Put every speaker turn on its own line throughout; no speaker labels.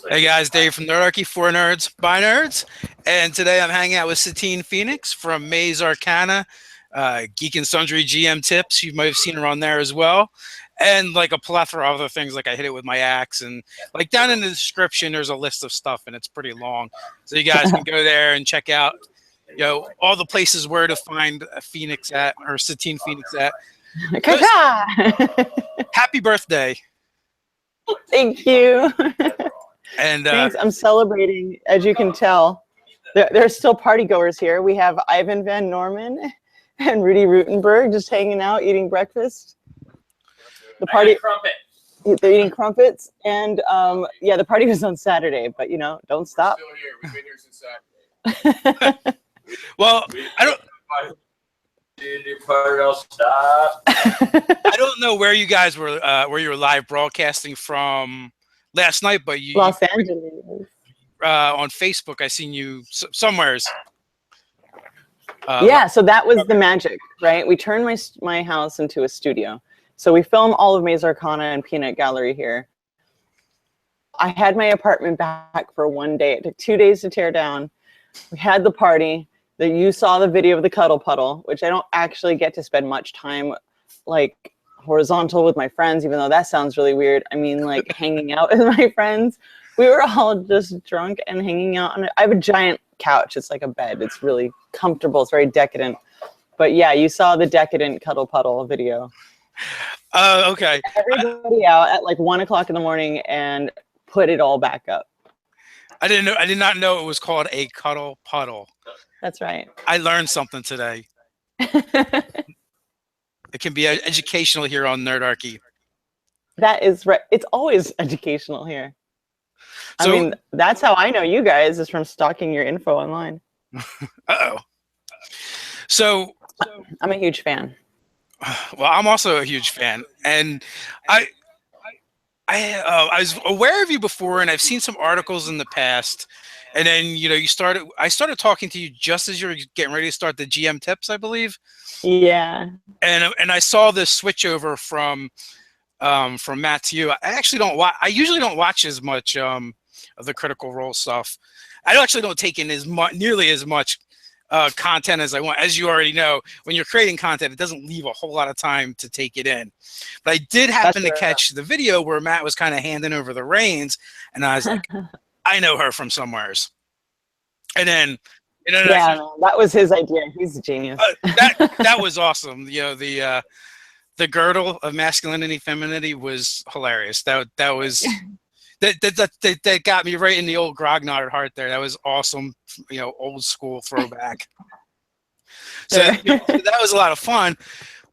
Hey guys, Dave from Nerdarchy, for nerds, by nerds, and today I'm hanging out with Satine Phoenix from Maze Arcana, Geek and Sundry GM tips. You might have seen her on there as well, and like a plethora of other things. Like I hit it with my axe, and like down in the description, there's a list of stuff, and it's pretty long, so you guys can go there and check out, all the places where to find a Phoenix at, or Satine Phoenix at. Happy birthday!
Thank you.
And
thanks. I'm celebrating, as you can tell. There's still party goers here. We have Ivan Van Norman and Rudy Rutenberg just hanging out, eating breakfast. The party, they're eating crumpets, and yeah, the party was on Saturday, but don't stop.
Still here. We've been here since Saturday.
Well, I don't. I don't know where you guys were, where you were live broadcasting from last night, but you
Los Angeles
on Facebook. I seen you somewheres.
Yeah, so that was the magic, right? We turned my house into a studio. So we film all of Maze Arcana and Peanut Gallery here. I had my apartment back for one day. It took 2 days to tear down. We had the party. That you saw the video of the cuddle puddle, which I don't actually get to spend much time like horizontal with my friends, even though that sounds really weird. I mean, like hanging out with my friends. We were all just drunk and hanging out on it. I have a giant couch. It's like a bed. It's really comfortable. It's very decadent. But yeah, you saw the decadent cuddle puddle video.
Okay.
Everybody out at like 1 o'clock in the morning and put it all back up.
I did not know it was called a cuddle puddle.
That's right.
I learned something today. It can be educational here on Nerdarchy.
That is right. It's always educational here.
So,
I mean, that's how I know you guys, is from stalking your info online.
Uh-oh. So
I'm a huge fan.
Well, I'm also a huge fan, and I was aware of you before, and I've seen some articles in the past. And then, I started talking to you just as you were getting ready to start the GM tips, I believe.
Yeah.
And I saw this switch over from Matt to you. I actually don't watch. I usually don't watch as much of the Critical Role stuff. I actually don't take in nearly as much content as I want. As you already know, when you're creating content, it doesn't leave a whole lot of time to take it in. But I did happen to catch the video where Matt was kind of handing over the reins, and I was like, I know her from somewheres. And then,
yeah, that was his idea. He's a genius.
That was awesome. The girdle of masculinity, femininity was hilarious. That was that got me right in the old grognard heart there. That was awesome. Old school throwback. So that was a lot of fun.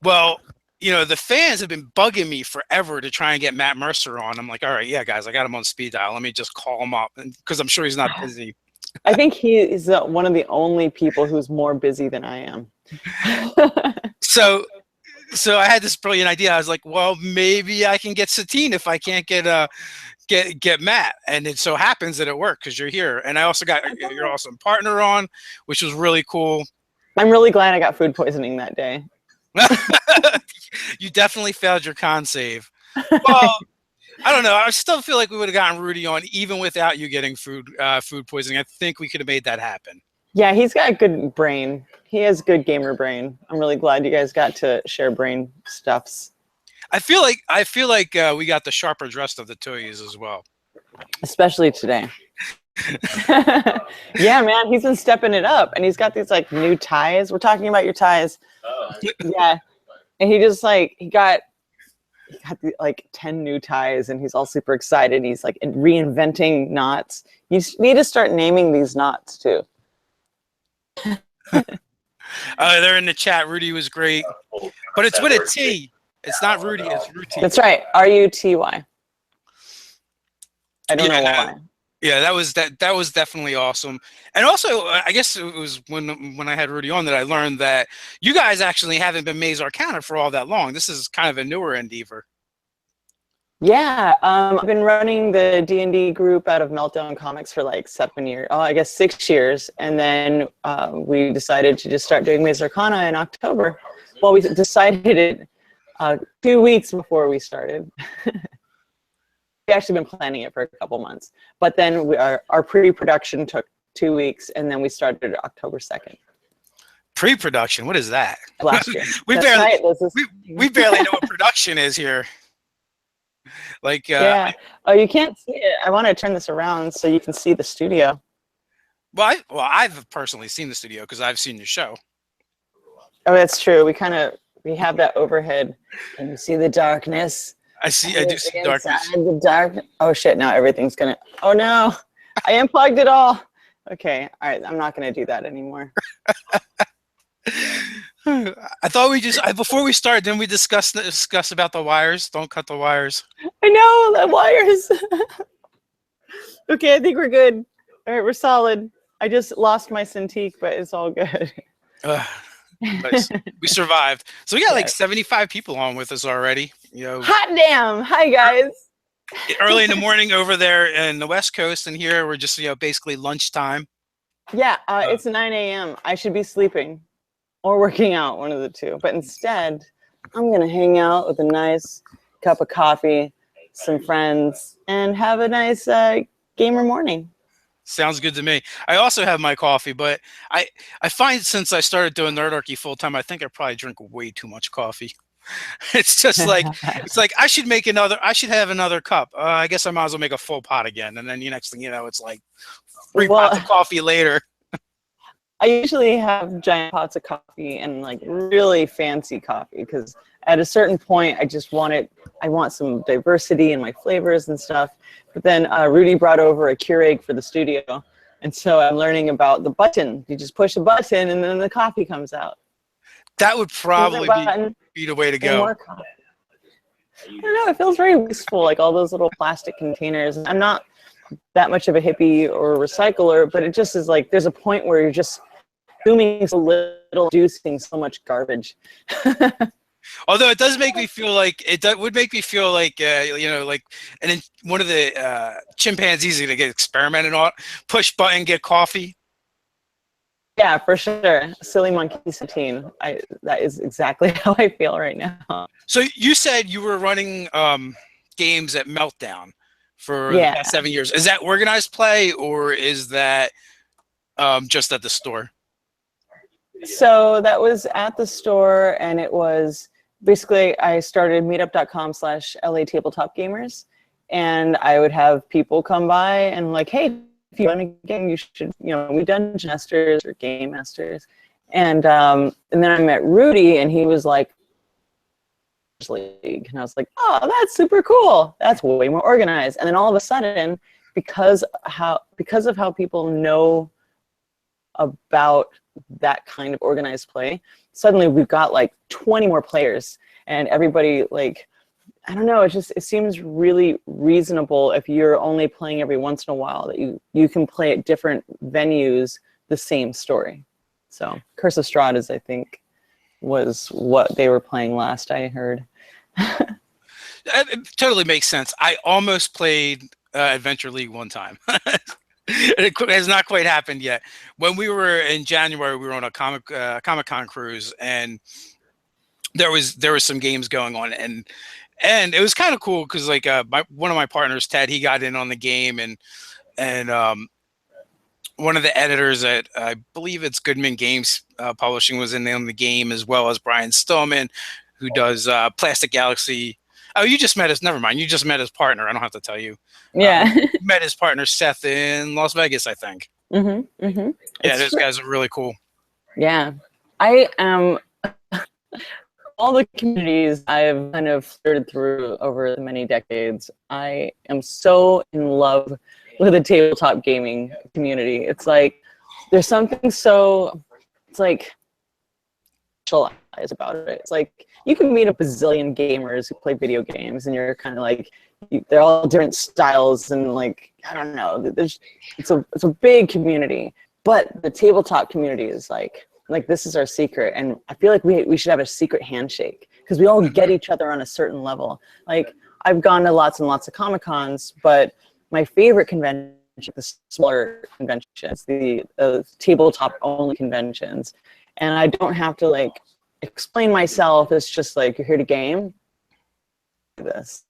Well, the fans have been bugging me forever to try and get Matt Mercer on. I'm like, all right, yeah, guys, I got him on speed dial. Let me just call him up, because I'm sure he's not busy.
I think he is one of the only people who's more busy than I am.
So I had this brilliant idea. I was like, well, maybe I can get Satine if I can't get Matt. And it so happens that it worked because you're here. And I also got your awesome partner on, which was really cool. I'm
really glad I got food poisoning that day.
You definitely failed your con save. Well, I don't know. I still feel like we would have gotten Rudy on even without you getting food poisoning. I think we could have made that happen. Yeah, he's got a good brain. He has good gamer brain. I'm really glad you guys got to share brain stuffs. I feel like we got the sharper dressed of the toys as well. Especially today. Yeah, man, he's been stepping it up, and he's got these like new ties. We're talking about your ties. Yeah. And he just he got like 10 new ties, and he's all super excited. He's like reinventing knots. You need to start naming these knots too. They're in the chat. Rudy was great, but it's with a T. It's not Rudy. It's Ruty. That's right. R-U-T-Y. I don't know why. Yeah, that was definitely awesome. And also, I guess it was when I had Rudy on that I learned that you guys actually haven't been Maze Arcana for all that long. This is kind of a newer endeavor. Yeah, I've been running the D&D group out of Meltdown Comics for like 7 years. Oh, I guess 6 years. And then we decided to just start doing Maze Arcana in October. Well, we decided it 2 weeks before we started.
actually been planning it for a couple months. But then our pre-production took 2 weeks, and then we started October 2nd.
Pre-production, what is that?
Last year.
we
That's
barely
right,
we barely know what production is here. Like
yeah. Oh, you can't see it. I want to turn this around so you can see the studio.
Well, I've personally seen the studio because I've seen your show.
Oh, that's true. We have that overhead. Can you see the darkness?
I do see darkness.
The dark. Oh shit! Now everything's gonna. Oh no! I unplugged it all. Okay. All right. I'm not gonna do that anymore.
I thought before we start, didn't we discuss about the wires? Don't cut the wires.
I know the wires. Okay, I think we're good. All right, we're solid. I just lost my Cintiq, but it's all good.
Nice. We survived. So we got like 75 people on with us already.
Hot damn! Hi guys.
Early in the morning over there in the West Coast, and here we're just basically lunchtime.
Yeah, it's 9 a.m. I should be sleeping or working out, one of the two. But instead, I'm gonna hang out with a nice cup of coffee, some friends, and have a nice gamer morning.
Sounds good to me. I also have my coffee, but I find since I started doing Nerdarchy full time, I think I probably drink way too much coffee. It's just like I should have another cup. I guess I might as well make a full pot again, and then the next thing you know, it's like 3 pots of coffie later.
I usually have giant pots of coffee and like really fancy coffee because at a certain point, I want some diversity in my flavors and stuff. But then Rudy brought over a Keurig for the studio. And so I'm learning about the button. You just push a button and then the coffee comes out.
That would probably be the way to go.
I don't know. It feels very wasteful, like all those little plastic containers. I'm not that much of a hippie or recycler, but it just is like there's a point where you're just consuming so little, producing so much garbage.
Although it does make me feel like would make me feel like like one of the chimpanzees to get experimented on, push button, get coffee.
Yeah, for sure. Silly monkey Satine. That is exactly how I feel right now.
So you said you were running games at Meltdown for the past 7 years. Is that organized play or is that just at the store?
So that was at the store, and it was basically I started meetup.com/LA Tabletop Gamers, and I would have people come by and like, hey, if you want a game, you should, we dungeon masters or game masters, and then I met Rudy, and he was like, League, and I was like, oh, that's super cool. That's way more organized. And then all of a sudden, because of how people know about that kind of organized play, suddenly we've got like 20 more players, and everybody like, I don't know, it seems really reasonable if you're only playing every once in a while that you can play at different venues the same story. So Curse of Strahd I think was what they were playing last I heard.
It totally makes sense. I almost played Adventure League one time. It has not quite happened yet. When we were in January, we were on a Comic-Con cruise, and there was some games going on, and it was kind of cool because like one of my partners, Ted, he got in on the game, and one of the editors at I believe it's Goodman Games Publishing was in on the game, as well as Brian Stillman, who does Plastic Galaxy. Oh, you just met his. Never mind. You just met his partner. I don't have to tell you.
Yeah.
Met his partner Seth in Las Vegas, I think.
Mm-hmm. Mm-hmm.
Yeah, those guys are really cool.
Yeah, I am. All the communities I've kind of flirted through over the many decades, I am so in love with the tabletop gaming community. It's like there's something so, it's like specialized about it. It's like you can meet a bazillion gamers who play video games, and you're kind of like, they're all different styles, and like, I don't know, it's a big community, but the tabletop community is like this is our secret, and I feel like we should have a secret handshake because we all get each other on a certain level. Like I've gone to lots and lots of Comic-Cons, but my favorite convention, the smaller conventions, the tabletop only conventions, and I don't have to like explain myself. It's just like, you're here to game this.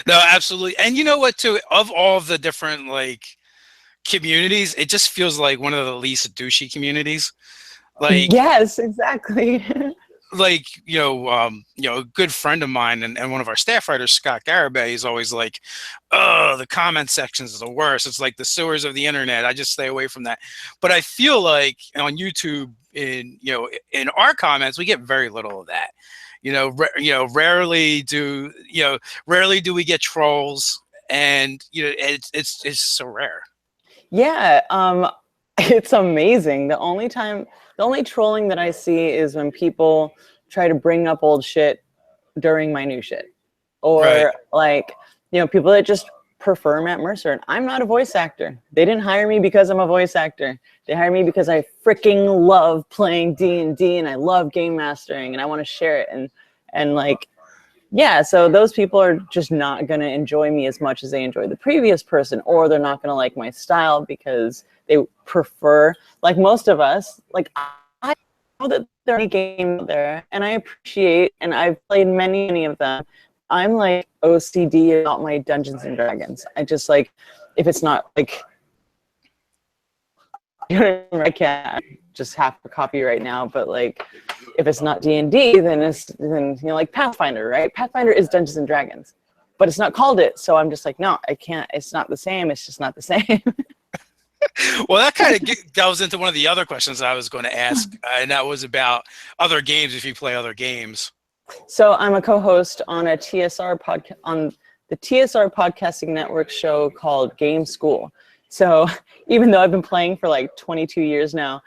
No, absolutely. And you know what, too? Of all the different like communities, it just feels like one of the least douchey communities. Like,
Yes, exactly.
a good friend of mine and one of our staff writers, Scott Garibay, is always like, oh, the comment sections are the worst. It's like the sewers of the internet. I just stay away from that. But I feel like on YouTube, in our comments, we get very little of that. Rarely do we get trolls, and it's so rare.
Yeah, it's amazing. The only trolling that I see is when people try to bring up old shit during my new shit,
Right.
or like, people that just prefer Matt Mercer. And I'm not a voice actor. They didn't hire me because I'm a voice actor. They hired me because I freaking love playing D&D and I love game mastering and I want to share it. And like, yeah, so those people are just not going to enjoy me as much as they enjoy the previous person, or they're not going to like my style because they prefer, like most of us, like I know that there are many games out there and I appreciate, and I've played many, many of them. I'm like OCD about my Dungeons and Dragons. I just like, if it's not like, I can't just have a copy right now, but like, if it's not D&D, then like Pathfinder, right? Pathfinder is Dungeons and Dragons, but it's not called it. So I'm just like, no, I can't. It's not the same. It's just not the same.
Well, that kind of delves into one of the other questions I was going to ask, and that was about other games, if you play other games.
So I'm a co-host on a TSR podcast, on the TSR Podcasting Network show called Game School. So even though I've been playing for like 22 years now,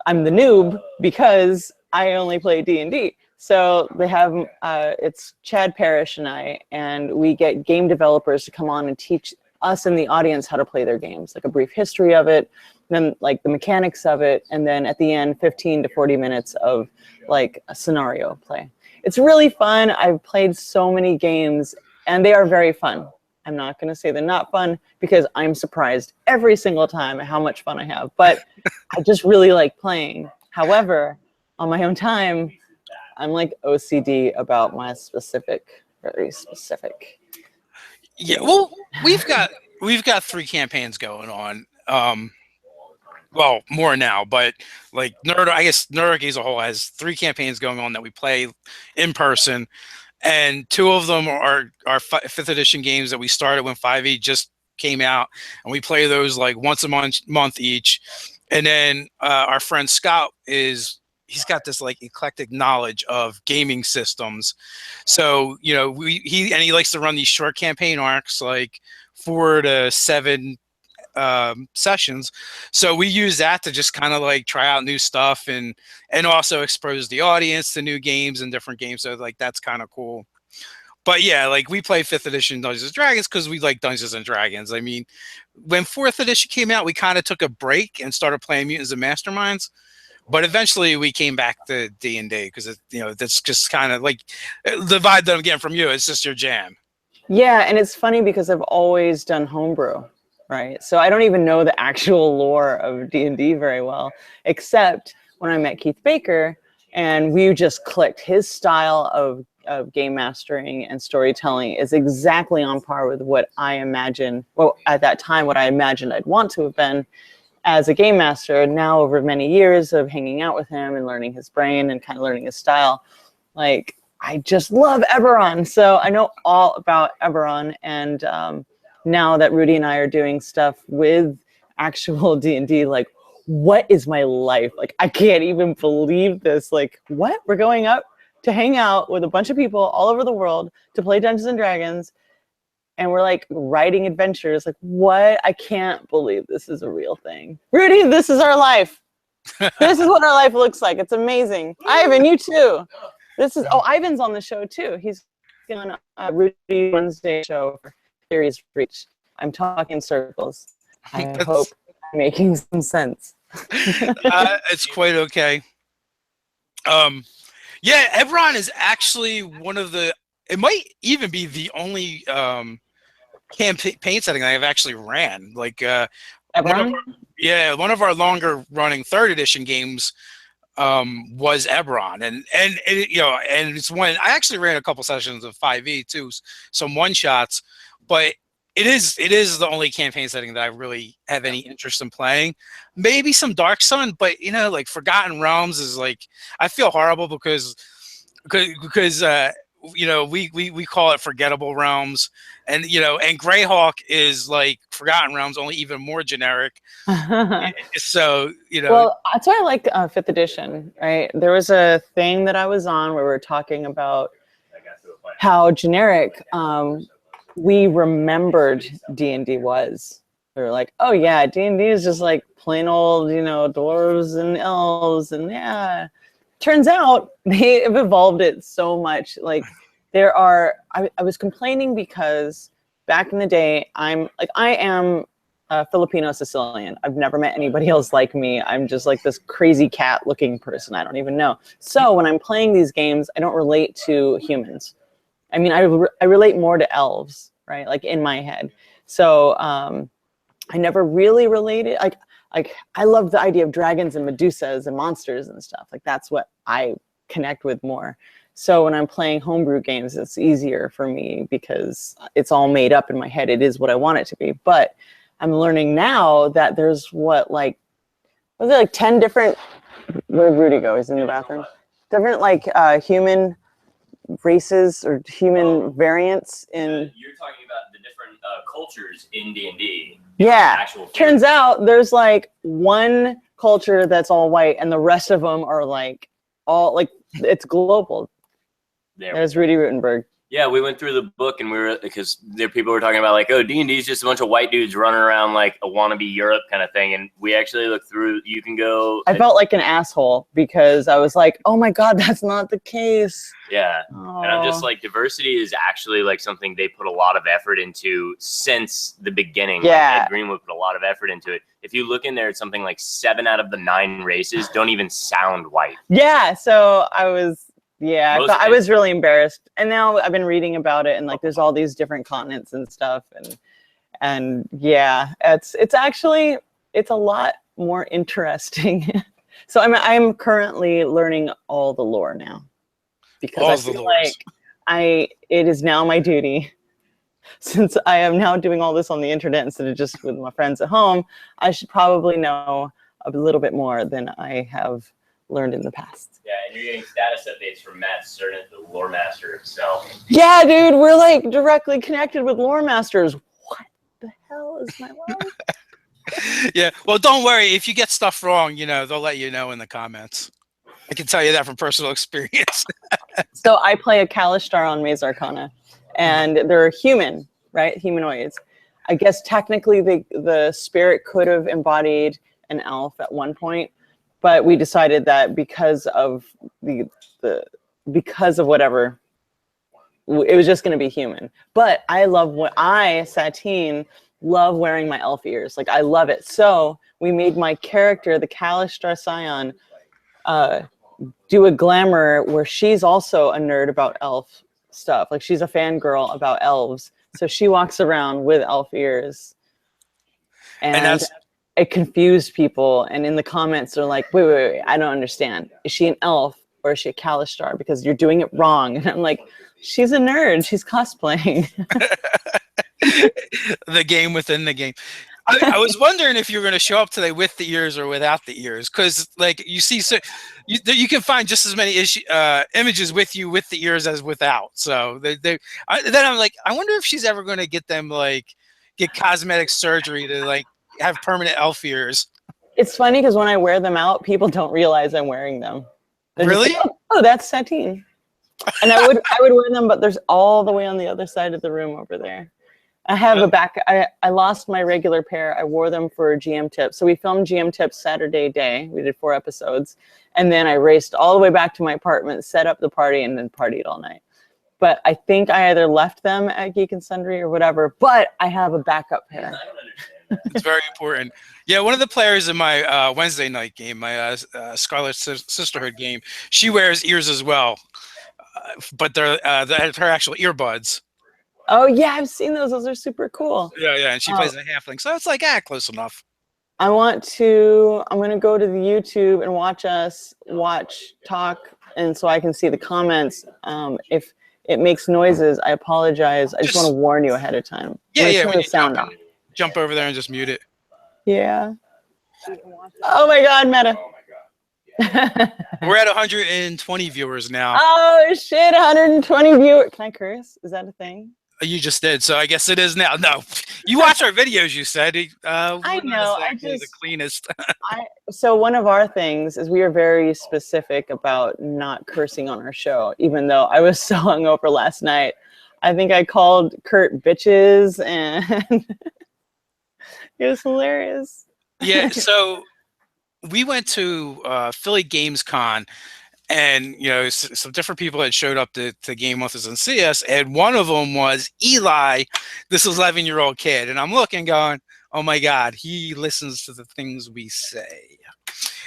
I'm the noob because I only play D&D. So they have, it's Chad Parrish and I, and we get game developers to come on and teach us in the audience how to play their games, like a brief history of it, then like the mechanics of it, and then at the end, 15 to 40 minutes of like a scenario play. It's really fun. I've played so many games and they are very fun. I'm not going to say they're not fun because I'm surprised every single time at how much fun I have, but I just really like playing. However, on my own time, I'm like OCD about my very specific.
Yeah, well, we've got 3 campaigns going on. Well, more now, but like I guess Nerdarchy as a whole has 3 campaigns going on that we play in person, and 2 of them are 5th edition games that we started when 5e just came out, and we play those like once a month each. And then our friend Scott he's got this like eclectic knowledge of gaming systems, so he likes to run these short campaign arcs, like 4 to 7 sessions. So we use that to just kind of like try out new stuff and also expose the audience to new games and different games. So like that's kind of cool. But yeah, like we play 5th edition Dungeons and Dragons because we like Dungeons and Dragons. I mean, when 4th edition came out, we kind of took a break and started playing Mutants and Masterminds. But eventually we came back to D&D because that's just kind of like the vibe that I'm getting from you. It's just your jam.
Yeah, and it's funny because I've always done homebrew, right? So I don't even know the actual lore of D&D very well, except when I met Keith Baker and we just clicked. His style of game mastering and storytelling is exactly on par with what I imagine, well, at that time, what I imagined I'd want to have been as a game master. Now, over many years of hanging out with him and learning his brain and kind of learning his style, like, I just love Eberron. So I know all about Eberron. And now that Rudy and I are doing stuff with actual D&D, like, what is my life? Like, I can't even believe this. Like, what? We're going up to hang out with a bunch of people all over the world to play Dungeons and Dragons. And we're like writing adventures. Like, what? I can't believe this is a real thing. Rudy, this is our life. This is what our life looks like. It's amazing. Ivan, you too. Ivan's on the show too. He's on Rudy Wednesday show for Series Reach. I'm talking circles. I hope I'm making some sense.
It's quite okay. Yeah, Eberron is actually one of the. It might even be the only campaign setting I've actually ran. Like one of our longer running 3rd edition games. was Eberron, and you know, and it's one I actually ran a couple sessions of 5e too, some one shots, but it is the only campaign setting that I really have any interest in playing. Maybe some Dark Sun, but you know, like Forgotten Realms is like, I feel horrible because you know, we call it Forgettable Realms, and you know, and Greyhawk is like Forgotten Realms, only even more generic. So you know,
well, that's why I like 5th edition, right? There was a thing that I was on where we were talking about how generic we remembered D&D was. We were like, oh yeah, D&D is just like plain old, you know, dwarves and elves, and yeah. Turns out they have evolved it so much. Like there are, I was complaining because back in the day, I am a Filipino Sicilian. I've never met anybody else like me. I'm just like this crazy cat looking person. I don't even know. So when I'm playing these games, I don't relate to humans. I mean, I relate more to elves, right? Like in my head. So I never really related. Like I love the idea of dragons and Medusas and monsters and stuff. Like that's what I connect with more. So when I'm playing homebrew games, it's easier for me because it's all made up in my head. It is what I want it to be. But I'm learning now that there's like 10 different, where did Rudy go? He's in the bathroom. Different like human races or human variants in.
You're talking about the different cultures in D&D.
Yeah. Turns out there's like one culture that's all white and the rest of them are like all like it's global. There's Rudy Rutenberg.
Yeah, we went through the book and because there people were talking about like, oh, D&D is just a bunch of white dudes running around like a wannabe Europe kind of thing. And we actually looked through, you can go.
I felt like an asshole because I was like, oh my God, that's not the case.
Yeah. Oh. And I'm just like, diversity is actually like something they put a lot of effort into since the beginning.
Yeah.
Like Ed Greenwood put a lot of effort into it. If you look in there, it's something like 7 out of the 9 races don't even sound white.
Yeah. So I was. Yeah, I was really embarrassed, and now I've been reading about it, and like there's all these different continents and stuff, and yeah, it's actually a lot more interesting. So I'm currently learning all the lore now because I feel like it is now my duty, since I am now doing all this on the internet instead of just with my friends at home. I should probably know a little bit more than I have learned in the past.
Yeah, and you're getting status updates from Matt Cernan, the lore master himself.
Yeah, dude, we're like directly connected with lore masters. What the hell is my life?
Yeah, well, don't worry. If you get stuff wrong, you know, they'll let you know in the comments. I can tell you that from personal experience.
So I play a Kalistar on Maze Arcana, and they're human, right? Humanoids. I guess technically the spirit could have embodied an elf at one point, but we decided that because of whatever, it was just going to be human. But Satine, love wearing my elf ears. Like I love it. So we made my character, the Kalistar Scion, do a glamour where she's also a nerd about elf stuff. Like she's a fangirl about elves. So she walks around with elf ears. And it confused people, and in the comments they're like, wait, I don't understand. Is she an elf or is she a Kalistar? Because you're doing it wrong. And I'm like, she's a nerd. She's cosplaying.
The game within the game. I was wondering if you were going to show up today with the ears or without the ears, because like you see, so you can find just as many images with you with the ears as without. So then I'm like, I wonder if she's ever going to get them get cosmetic surgery to like have permanent elf ears.
It's funny because when I wear them out, people don't realize I'm wearing them. They're
really?
Like, oh, that's Satine. And I would wear them, but there's all the way on the other side of the room over there. I have I lost my regular pair. I wore them for GM Tips. So we filmed GM Tips Saturday day. We did 4 episodes. And then I raced all the way back to my apartment, set up the party, and then partied all night. But I think I either left them at Geek and Sundry or whatever, but I have a backup pair.
I don't understand.
It's very important. Yeah, one of the players in my Wednesday night game, my Scarlet Sisterhood game, she wears ears as well, but they're her actual earbuds.
Oh yeah, I've seen those. Those are super cool.
Yeah, and she plays a halfling, so it's like close enough.
I'm going to go to the YouTube and watch, talk, and so I can see the comments. If it makes noises, I apologize. I just want to warn you ahead of time.
Yeah.
Turn the sound off.
Jump over there and just mute it.
Yeah. Oh my God, Meta.
Oh my God.
We're at 120 viewers now.
Oh shit, 120 viewers. Can I curse? Is that a thing?
You just did, so I guess it is now. No, you watch our videos. You said.
I know.
The cleanest.
So one of our things is we are very specific about not cursing on our show. Even though I was so hungover last night, I think I called Kurt bitches, and it was hilarious.
Yeah. So we went to Philly Games Con. And, you know, some different people had showed up to game with us and see us. And one of them was Eli, this 11-year-old kid. And I'm looking going, oh, my God, he listens to the things we say.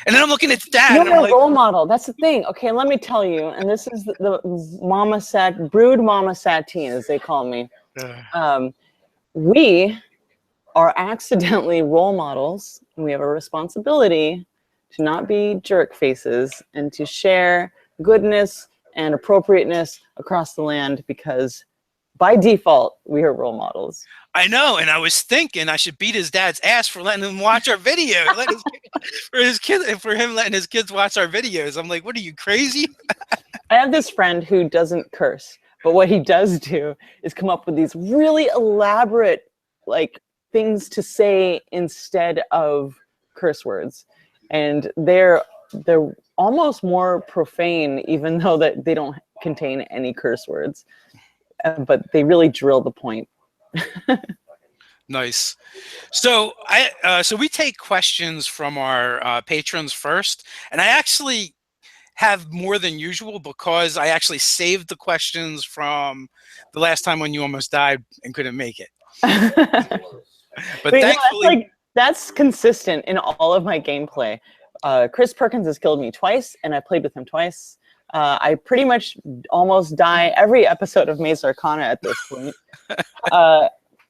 And then I'm looking at Dad.
You're a role model. That's the thing. Okay, let me tell you. And this is the brood Mama Satine, as they call me. We are accidentally role models. And we have a responsibility to not be jerk faces and to share goodness and appropriateness across the land, because by default, we are role models.
I know, and I was thinking I should beat his dad's ass for letting him watch our video. For him letting his kids watch our videos. I'm like, what are you, crazy?
I have this friend who doesn't curse, but what he does do is come up with these really elaborate things to say instead of curse words. And they're almost more profane, even though that they don't contain any curse words. But they really drill the point.
Nice. So so we take questions from our patrons first, and I actually have more than usual because I actually saved the questions from the last time when you almost died and couldn't make it. But thankfully.
That's consistent in all of my gameplay. Chris Perkins has killed me twice, and I played with him twice. I pretty much almost die every episode of Maze Arcana at this point.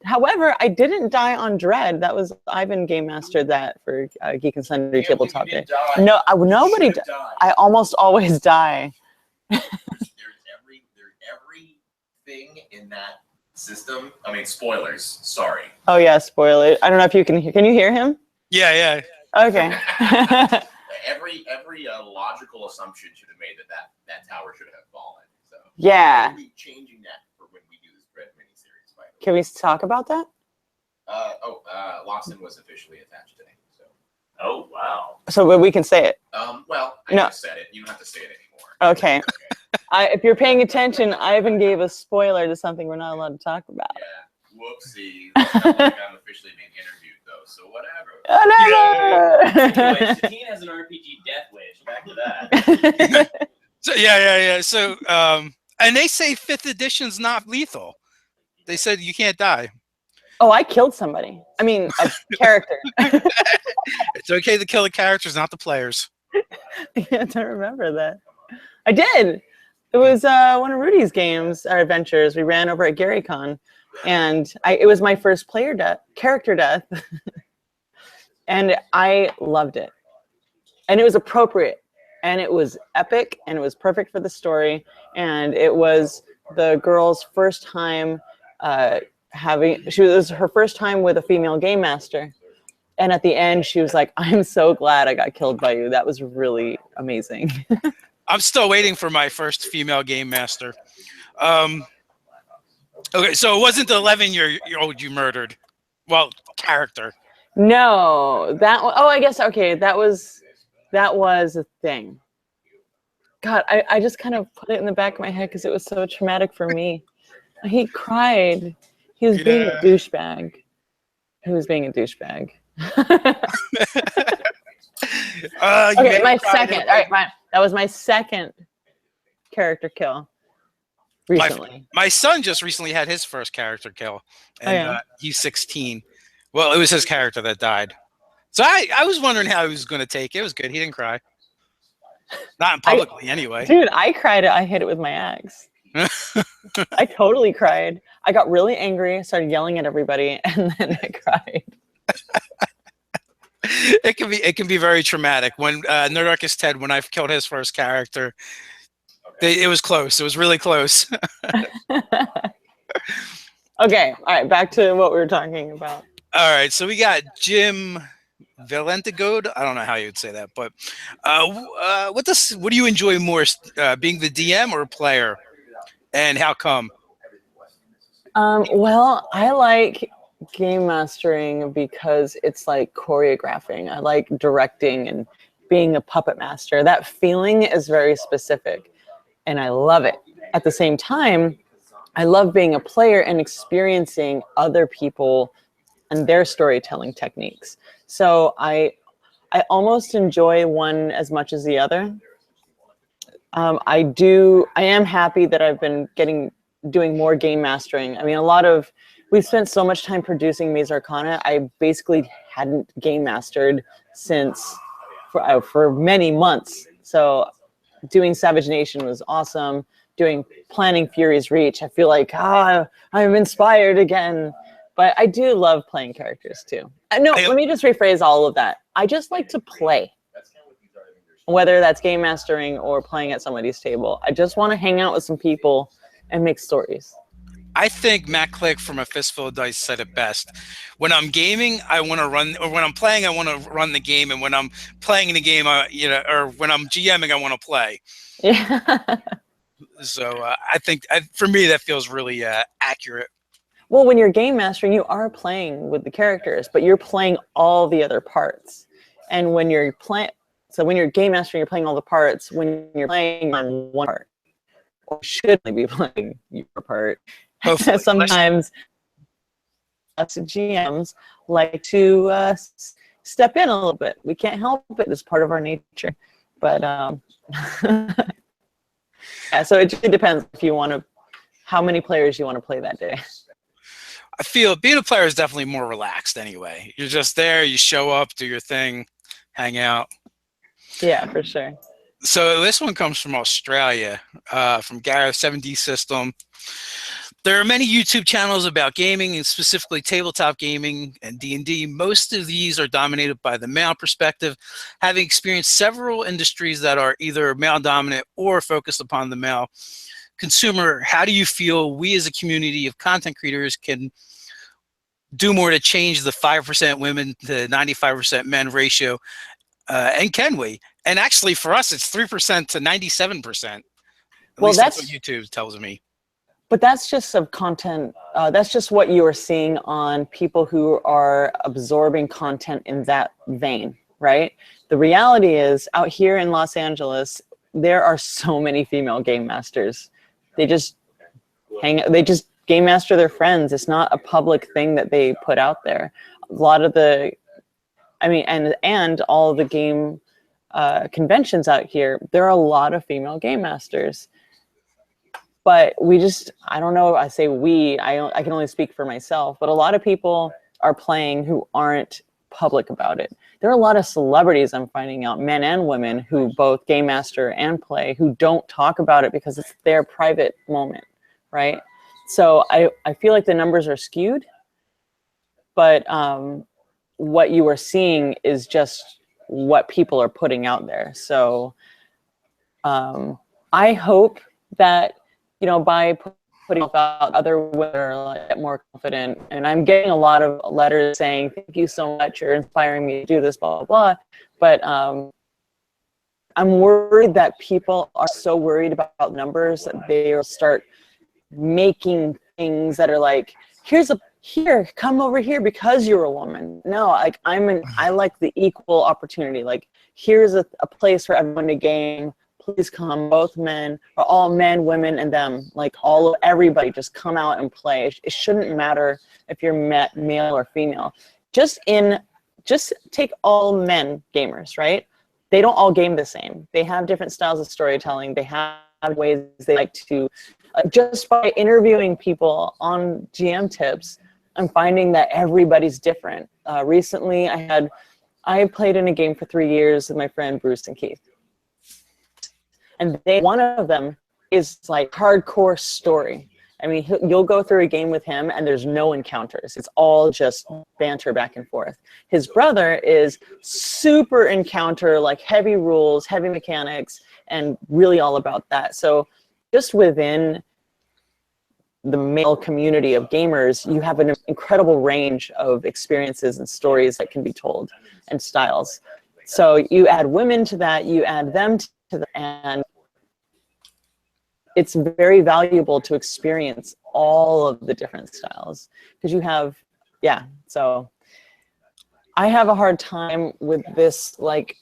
However, I didn't die on Dread. That was Ivan Game Mastered that for Geek and Sundry Tabletop Day. No, nobody. I almost always die.
There's everything in that system. I mean, spoilers. Sorry.
Oh yeah, spoiler. I don't know if you can hear. Can you hear him?
Yeah.
Okay.
every logical assumption should have made that tower should have fallen. So
yeah.
We'll be changing that for when we do this Dread miniseries.
Can we talk about that?
Lawson was officially attached today. So.
Oh wow.
So we can say it.
Well, I just said it. You don't have to say it anymore.
Okay. If you're paying attention, Ivan gave a spoiler to something we're not allowed to talk about.
Yeah. Whoopsie. I'm officially being interviewed though, so whatever.
Anyway, Satine has an RPG death wish. Back to that.
So yeah. So and they say 5th edition's not lethal. They said you can't die.
Oh, I killed somebody. I mean, a character.
It's okay to kill the characters, not the players.
I don't remember that. I did. It was one of Rudy's games, our adventures. We ran over at GaryCon, and it was my first character death, and I loved it. And it was appropriate, and it was epic, and it was perfect for the story, and it was the girl's first time it was her first time with a female game master. And at the end, she was like, I'm so glad I got killed by you. That was really amazing.
I'm still waiting for my first female game master. Okay, so it wasn't the 11-year-old you murdered. Well, character.
No, that one, I guess, okay, that was a thing. God, I just kind of put it in the back of my head because it was so traumatic for me. He cried. He was being a douchebag. He was being a douchebag. Okay, my second. All right, that was my second character kill recently.
My son just recently had his first character kill, and he's 16. Well, it was his character that died. So I was wondering how he was going to take it. It was good. He didn't cry. Not publicly, anyway.
Dude, I cried. I hit it with my axe. I totally cried. I got really angry, started yelling at everybody, and then I cried.
it can be very traumatic. When Nerdarchy Ted, when I killed his first character, it was close. It was really close.
Okay, all right, back to what we were talking about.
All right, so we got Jim Valentigode. I don't know how you would say that, but what do you enjoy more, being the DM or player, and how come?
Well, I like game mastering because it's like choreographing. I like directing and being a puppet master. That feeling is very specific, and I love it. At the same time, I love being a player and experiencing other people and their storytelling techniques. So I almost enjoy one as much as the other. I am happy that I've been doing more game mastering. I mean, we've spent so much time producing Maze Arcana. I basically hadn't game mastered for many months. So doing Savage Nation was awesome. Planning Fury's Reach, I feel like I'm inspired again. But I do love playing characters too. No, let me just rephrase all of that. I just like to play, whether that's game mastering or playing at somebody's table. I just want to hang out with some people and make stories.
I think Matt Click from A Fistful of Dice said it best. When I'm gaming, I want to run, or when I'm playing, I want to run the game, and when I'm playing in the game, or when I'm GMing, I want to play.
Yeah.
So I think for me that feels really accurate.
Well, when you're game mastering, you are playing with the characters, but you're playing all the other parts. And when you're game mastering, you're playing all the parts. When you're playing on one part, or should be playing your part. Sometimes us GMs like to step in a little bit. We can't help it; it's part of our nature. But yeah, so it just depends how many players you want to play that day.
I feel being a player is definitely more relaxed anyway. You're just there, you show up, do your thing, hang out.
Yeah, for sure.
So this one comes from Australia, from Gareth 7D System. There are many YouTube channels about gaming, and specifically tabletop gaming and D&D. Most of these are dominated by the male perspective. Having experienced several industries that are either male dominant or focused upon the male consumer, how do you feel we as a community of content creators can do more to change the 5% women to 95% men ratio? And can we? And actually for us, it's 3% to 97%. Well, that's what YouTube tells me.
But that's just of content. That's just what you are seeing on people who are absorbing content in that vein, right? The reality is out here in Los Angeles, there are so many female game masters. They just game master their friends. It's not a public thing that they put out there. A lot of and all the game conventions out here, there are a lot of female game masters. But I don't know, I say I can only speak for myself, but a lot of people are playing who aren't public about it. There are a lot of celebrities I'm finding out, men and women, who both game master and play, who don't talk about it because it's their private moment, right? So I feel like the numbers are skewed, but what you are seeing is just what people are putting out there. So I hope that, by putting about other women are more confident, and I'm getting a lot of letters saying, thank you so much, you're inspiring me to do this, blah, blah, blah. But I'm worried that people are so worried about numbers that they will start making things that are like, come over here because you're a woman. No, like I like the equal opportunity. Like, here's a place for everyone to game. Please come, both men, or all men, women, and them. Like everybody, just come out and play. It shouldn't matter if you're male or female. Just take all men gamers, right? They don't all game the same. They have different styles of storytelling. They have ways they like to. Just by interviewing people on GM tips, I'm finding that everybody's different. Recently, I played in a game for 3 years with my friend Bruce and Keith. And one of them is like hardcore story. I mean, you'll go through a game with him and there's no encounters. It's all just banter back and forth. His brother is super encounter, like heavy rules, heavy mechanics, and really all about that. So just within the male community of gamers, you have an incredible range of experiences and stories that can be told and styles. So you add women to that, you add them to that, and it's very valuable to experience all of the different styles because you have, yeah. So I have a hard time with this, like,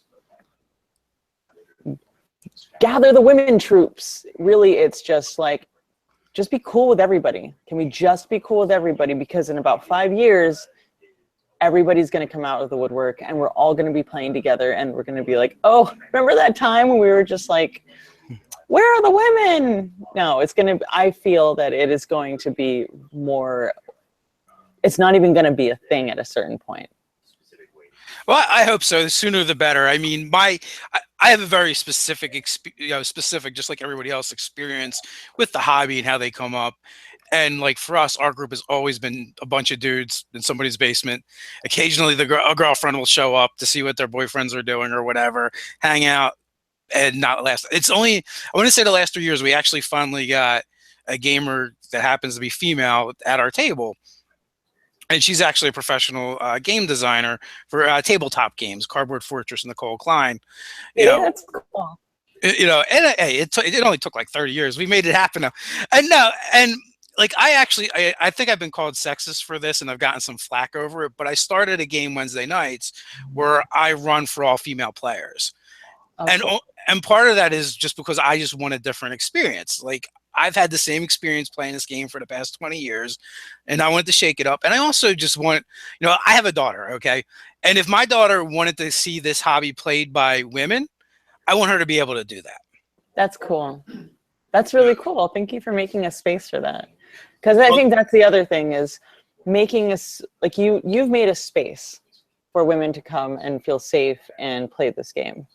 gather the women troops. Really, it's just like, just be cool with everybody. Can we just be cool with everybody? Because in about 5 years, everybody's going to come out of the woodwork and we're all going to be playing together and we're going to be like, oh, remember that time when we were just like, where are the women? No, it's going to, I feel that it is going to be more, it's not even going to be a thing at a certain point.
Well, I hope so. The sooner the better. I mean, I have a very specific, specific, just like everybody else, experience with the hobby and how they come up. And like for us, our group has always been a bunch of dudes in somebody's basement. Occasionally, a girlfriend will show up to see what their boyfriends are doing or whatever, hang out, and not last. It's only, I want to say the last 3 years, we actually finally got a gamer that happens to be female at our table. And she's actually a professional game designer for tabletop games, Cardboard Fortress, Nicole Klein.
That's cool.
And hey, it only took like 30 years. We made it happen now. And like I think I've been called sexist for this, and I've gotten some flack over it. But I started a game Wednesday nights where I run for all female players, and part of that is just because I just want a different experience. Like, I've had the same experience playing this game for the past 20 years, and I wanted to shake it up. And I also just want, I have a daughter, okay? And if my daughter wanted to see this hobby played by women, I want her to be able to do that.
That's cool. That's really cool. Thank you for making a space for that. Because I think that's the other thing is making us, like you've made a space for women to come and feel safe and play this game.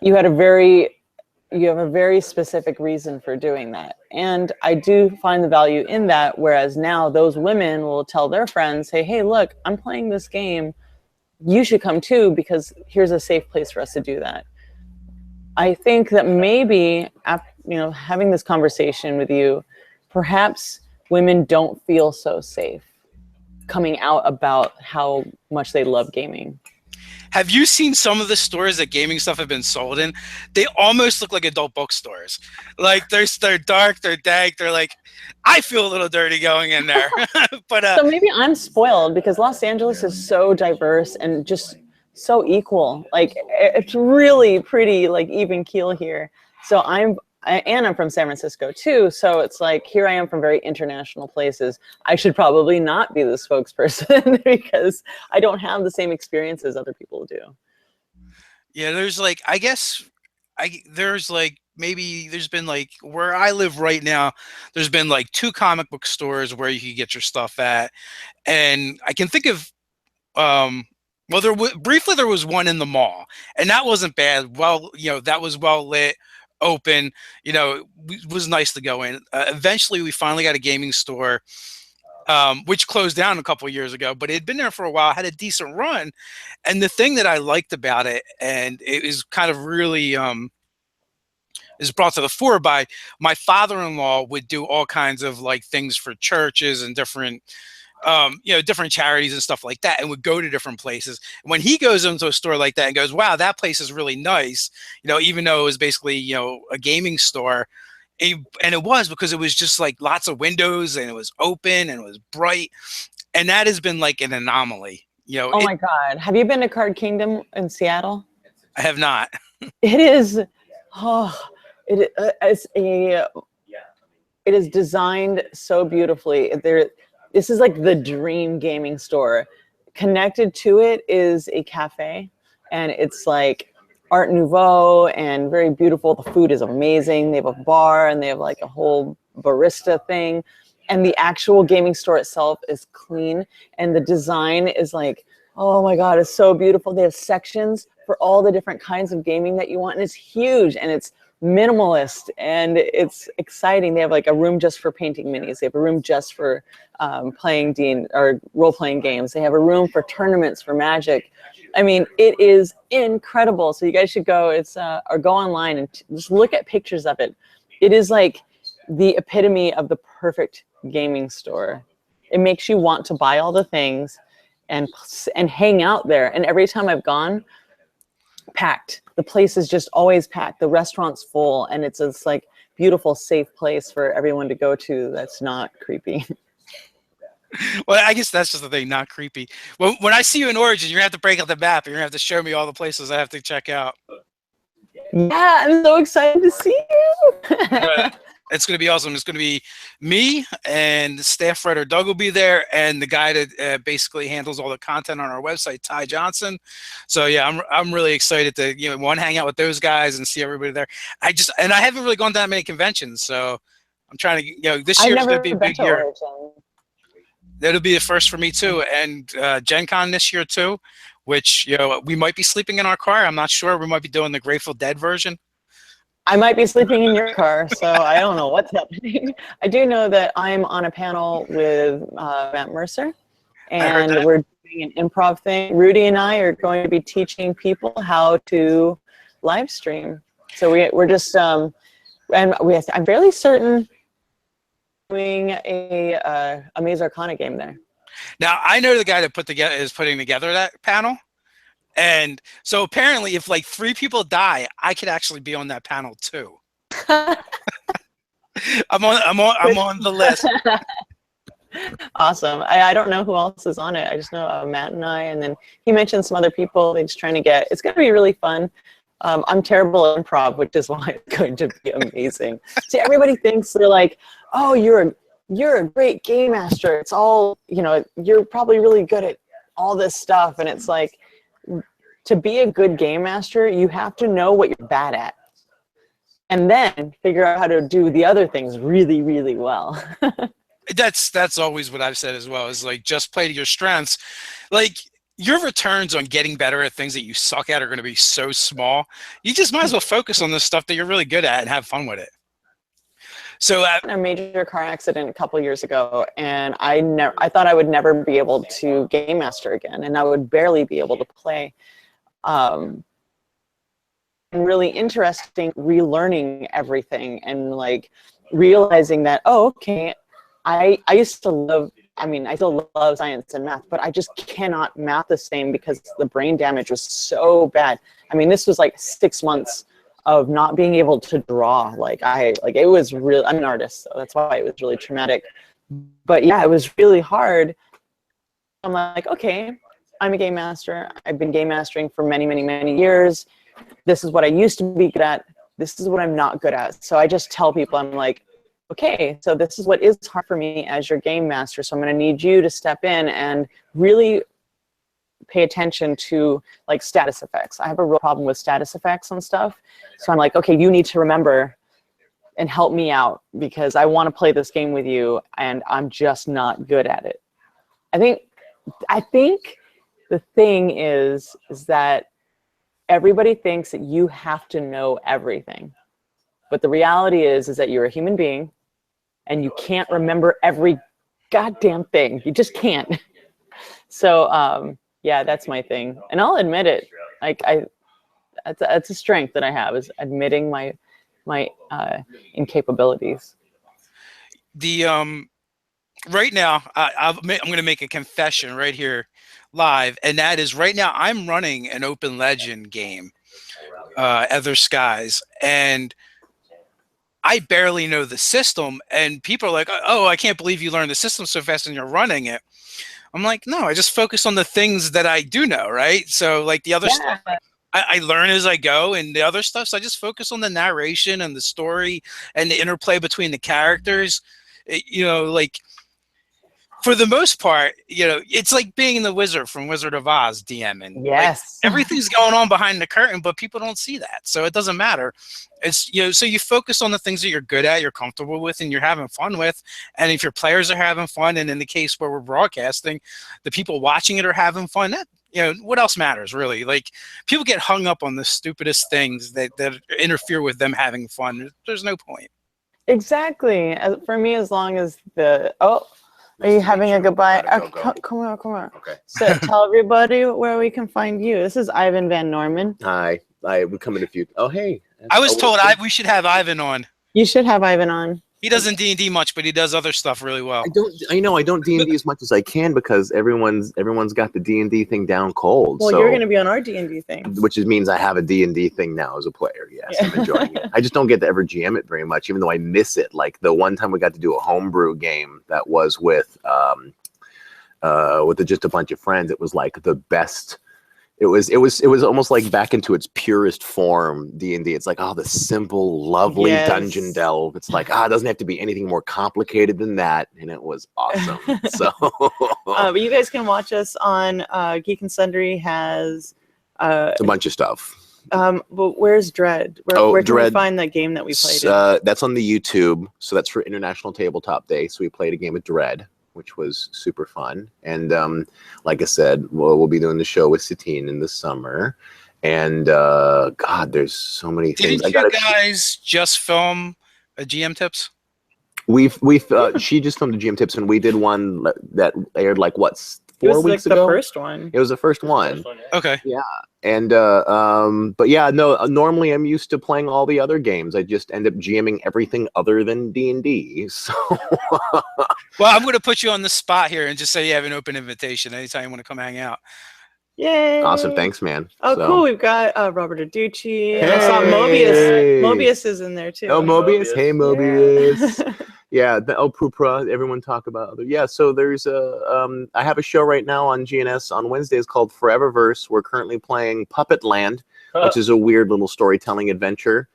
You have a very specific reason for doing that. And I do find the value in that, whereas now those women will tell their friends, hey, look, I'm playing this game. You should come too, because here's a safe place for us to do that. I think that maybe, having this conversation with you, perhaps women don't feel so safe coming out about how much they love gaming.
Have you seen some of the stores that gaming stuff have been sold in? They almost look like adult bookstores. Like they're dark, they're dank, they're like, I feel a little dirty going in there. But
so maybe I'm spoiled because Los Angeles is so diverse and just so equal. Like it's really pretty, like even keel here. So I'm from San Francisco too. So it's like, here I am from very international places. I should probably not be the spokesperson because I don't have the same experiences other people do.
Yeah, there's like, there's been like, where I live right now, there's been like 2 comic book stores where you can get your stuff at. And I can think of, briefly there was one in the mall, and that wasn't bad. Well, that was well lit, open, it was nice to go in. Eventually we finally got a gaming store, which closed down a couple of years ago, but it had been there for a while, had a decent run. And the thing that I liked about it, and it is kind of really is brought to the fore by my father-in-law, would do all kinds of like things for churches and different different charities and stuff like that, and would go to different places. When he goes into a store like that and goes, wow, that place is really nice, even though it was basically, a gaming store. And it was because it was just like lots of windows and it was open and it was bright. And that has been like an anomaly,
Oh my God. Have you been to Card Kingdom in Seattle?
I have not.
It is, it is designed so beautifully. This is like the dream gaming store. Connected to it is a cafe, and it's like Art Nouveau and very beautiful. The food is amazing. They have a bar and they have like a whole barista thing. And the actual gaming store itself is clean. And the design is like, oh my God, it's so beautiful. They have sections for all the different kinds of gaming that you want. And it's huge. And it's minimalist, and it's exciting. They have like a room just for painting minis. They have a room just for playing or role-playing games. They have a room for tournaments for Magic. I mean, it is incredible. So you guys should go. Or go online and just look at pictures of it. It is like the epitome of the perfect gaming store. It makes you want to buy all the things and hang out there. And every time I've gone, packed. The place is just always packed. The restaurant's full, and it's this like beautiful, safe place for everyone to go to that's not creepy.
Well, I guess that's just the thing, not creepy. When I see you in Origin, you're gonna have to break out the map. You're gonna have to show me all the places I have to check out.
Yeah, I'm so excited to see you.
It's going to be awesome. It's going to be me and the staff writer Doug will be there, and the guy that basically handles all the content on our website, Ty Johnson. So yeah, I'm really excited to hang out with those guys and see everybody there. I haven't really gone to that many conventions, so I'm trying to this year is going to be a big year. That'll be the first for me too, and Gen Con this year too, which we might be sleeping in our car. I'm not sure. We might be doing the Grateful Dead version.
I might be sleeping in your car, so I don't know what's happening. I do know that I'm on a panel with Matt Mercer, and we're doing an improv thing. Rudy and I are going to be teaching people how to live stream. So we're just, I'm fairly certain doing a Maze Arcana game there.
Now, I know the guy that is putting together that panel. And so apparently if like 3 people die, I could actually be on that panel too. I'm on the list.
Awesome. I don't know who else is on it. I just know Matt and I, and then he mentioned some other people. They're just trying to it's going to be really fun. I'm terrible at improv, which is why it's going to be amazing. See, everybody thinks they're like, oh, you're a great game master. It's all, you're probably really good at all this stuff. And it's like, to be a good game master, you have to know what you're bad at, and then figure out how to do the other things really, really well.
That's always what I've said as well, is like, just play to your strengths. Like, your returns on getting better at things that you suck at are going to be so small. You just might as well focus on the stuff that you're really good at and have fun with it. So
I had a major car accident a couple years ago, and I thought I would never be able to game master again, and I would barely be able to play. And really interesting relearning everything and like realizing that, oh, okay, I used to love, I still love science and math, but I just cannot math the same because the brain damage was so bad. This was like 6 months of not being able to draw. It was real. I'm an artist, so that's why it was really traumatic. But yeah, it was really hard. I'm like, okay, I'm a game master. I've been game mastering for many, many, many years. This is what I used to be good at. This is what I'm not good at. So I just tell people, I'm like, okay, so this is what is hard for me as your game master. So I'm going to need you to step in and really pay attention to like status effects. I have a real problem with status effects and stuff. So I'm like, okay, you need to remember and help me out because I want to play this game with you and I'm just not good at it. I think the thing is that everybody thinks that you have to know everything. But the reality is that you're a human being and you can't remember every goddamn thing. You just can't. So yeah, that's my thing. And I'll admit it. That's a strength that I have, is admitting my incapabilities.
Right now, I'm going to make a confession right here live, and that is right now I'm running an open legend game, Other Skies, and I barely know the system, and people are like, oh, I can't believe you learned the system so fast and you're running it. I'm like, no, I just focus on the things that I do know, right? So like the other stuff, I learn as I go, and the other stuff, so I just focus on the narration and the story and the interplay between the characters. Like, for the most part, it's like being the wizard from Wizard of Oz DMing.
Yes.
Like, everything's going on behind the curtain, but people don't see that. So it doesn't matter. It's, so you focus on the things that you're good at, you're comfortable with, and you're having fun with. And if your players are having fun, and in the case where we're broadcasting, the people watching it are having fun, You know, what else matters really? Like, people get hung up on the stupidest things that interfere with them having fun. There's no point.
Exactly. For me, as long as are you having a goodbye?
Go.
Come on.
Okay.
So tell everybody where we can find you. This is Ivan Van Norman.
Hi. I would come in a few. Oh, hey.
I was told we should have Ivan on.
You should have Ivan on.
He doesn't D&D much, but he does other stuff really well.
I don't D&D as much as I can because everyone's got the D&D thing down cold.
Well,
so,
you're going to be on our D&D thing.
which means I have a D&D thing now as a player. Yes, I'm enjoying it. I just don't get to ever GM it very much, even though I miss it. Like the one time we got to do a homebrew game that was with just a bunch of friends. It was like the best. It was almost like back into its purest form. D&D. It's like, the simple, lovely dungeon delve. It's like, it doesn't have to be anything more complicated than that, and it was awesome. So,
but you guys can watch us on Geek and Sundry has
it's a bunch of stuff.
But where's Dread? Where can we find that game that we played?
That's on the YouTube. So that's for International Tabletop Day. So we played a game of Dread, which was super fun. And like I said, we'll be doing the show with Satine in the summer. And God, there's so many things.
Didn't you guys just film a GM Tips?
She just filmed a GM Tips, and we did one that aired like what, 4 weeks ago?
It was the first one.
It was the first one.
Okay.
Yeah. And but yeah, no. Normally, I'm used to playing all the other games. I just end up GMing everything other than D&D. So,
well, I'm going to put you on the spot here and just say you have an open invitation anytime you want to come hang out.
Yay!
Awesome, thanks, man.
Oh,
So.
cool. We've got Robert Aducci.
Hey!
I saw Mobius. Mobius is in there too.
Oh, Mobius! Hey, Mobius!
Yeah.
Yeah, the Pupra, everyone talk about. Yeah, so there's I have a show right now on GNS on Wednesdays called Foreververse. We're currently playing Puppet Land, which is a weird little storytelling adventure.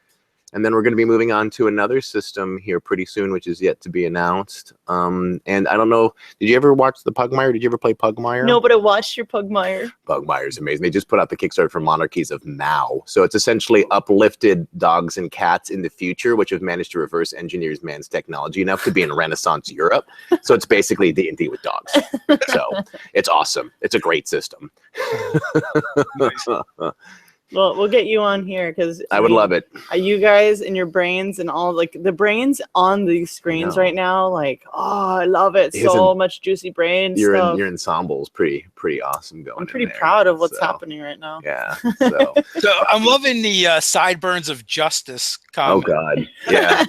And then we're going to be moving on to another system here pretty soon, which is yet to be announced. And I don't know, did you ever watch the Pugmire? Did you ever play Pugmire?
No, but I watched your Pugmire.
Pugmire's amazing. They just put out the Kickstarter for Monarchies of Mao. So it's essentially uplifted dogs and cats in the future, which have managed to reverse engineer man's technology enough to be in Renaissance Europe. So it's basically D&D with dogs. So it's awesome. It's a great system.
Nice.
Well, we'll get you on here because
I would love it.
You guys and your brains and all, like the brains on these screens right now, like, I love it. So much juicy brain stuff.
Your ensemble is pretty awesome going.
I'm pretty proud of what's happening right now.
Yeah. So,
So I'm loving the sideburns of justice comment.
oh God. Yeah.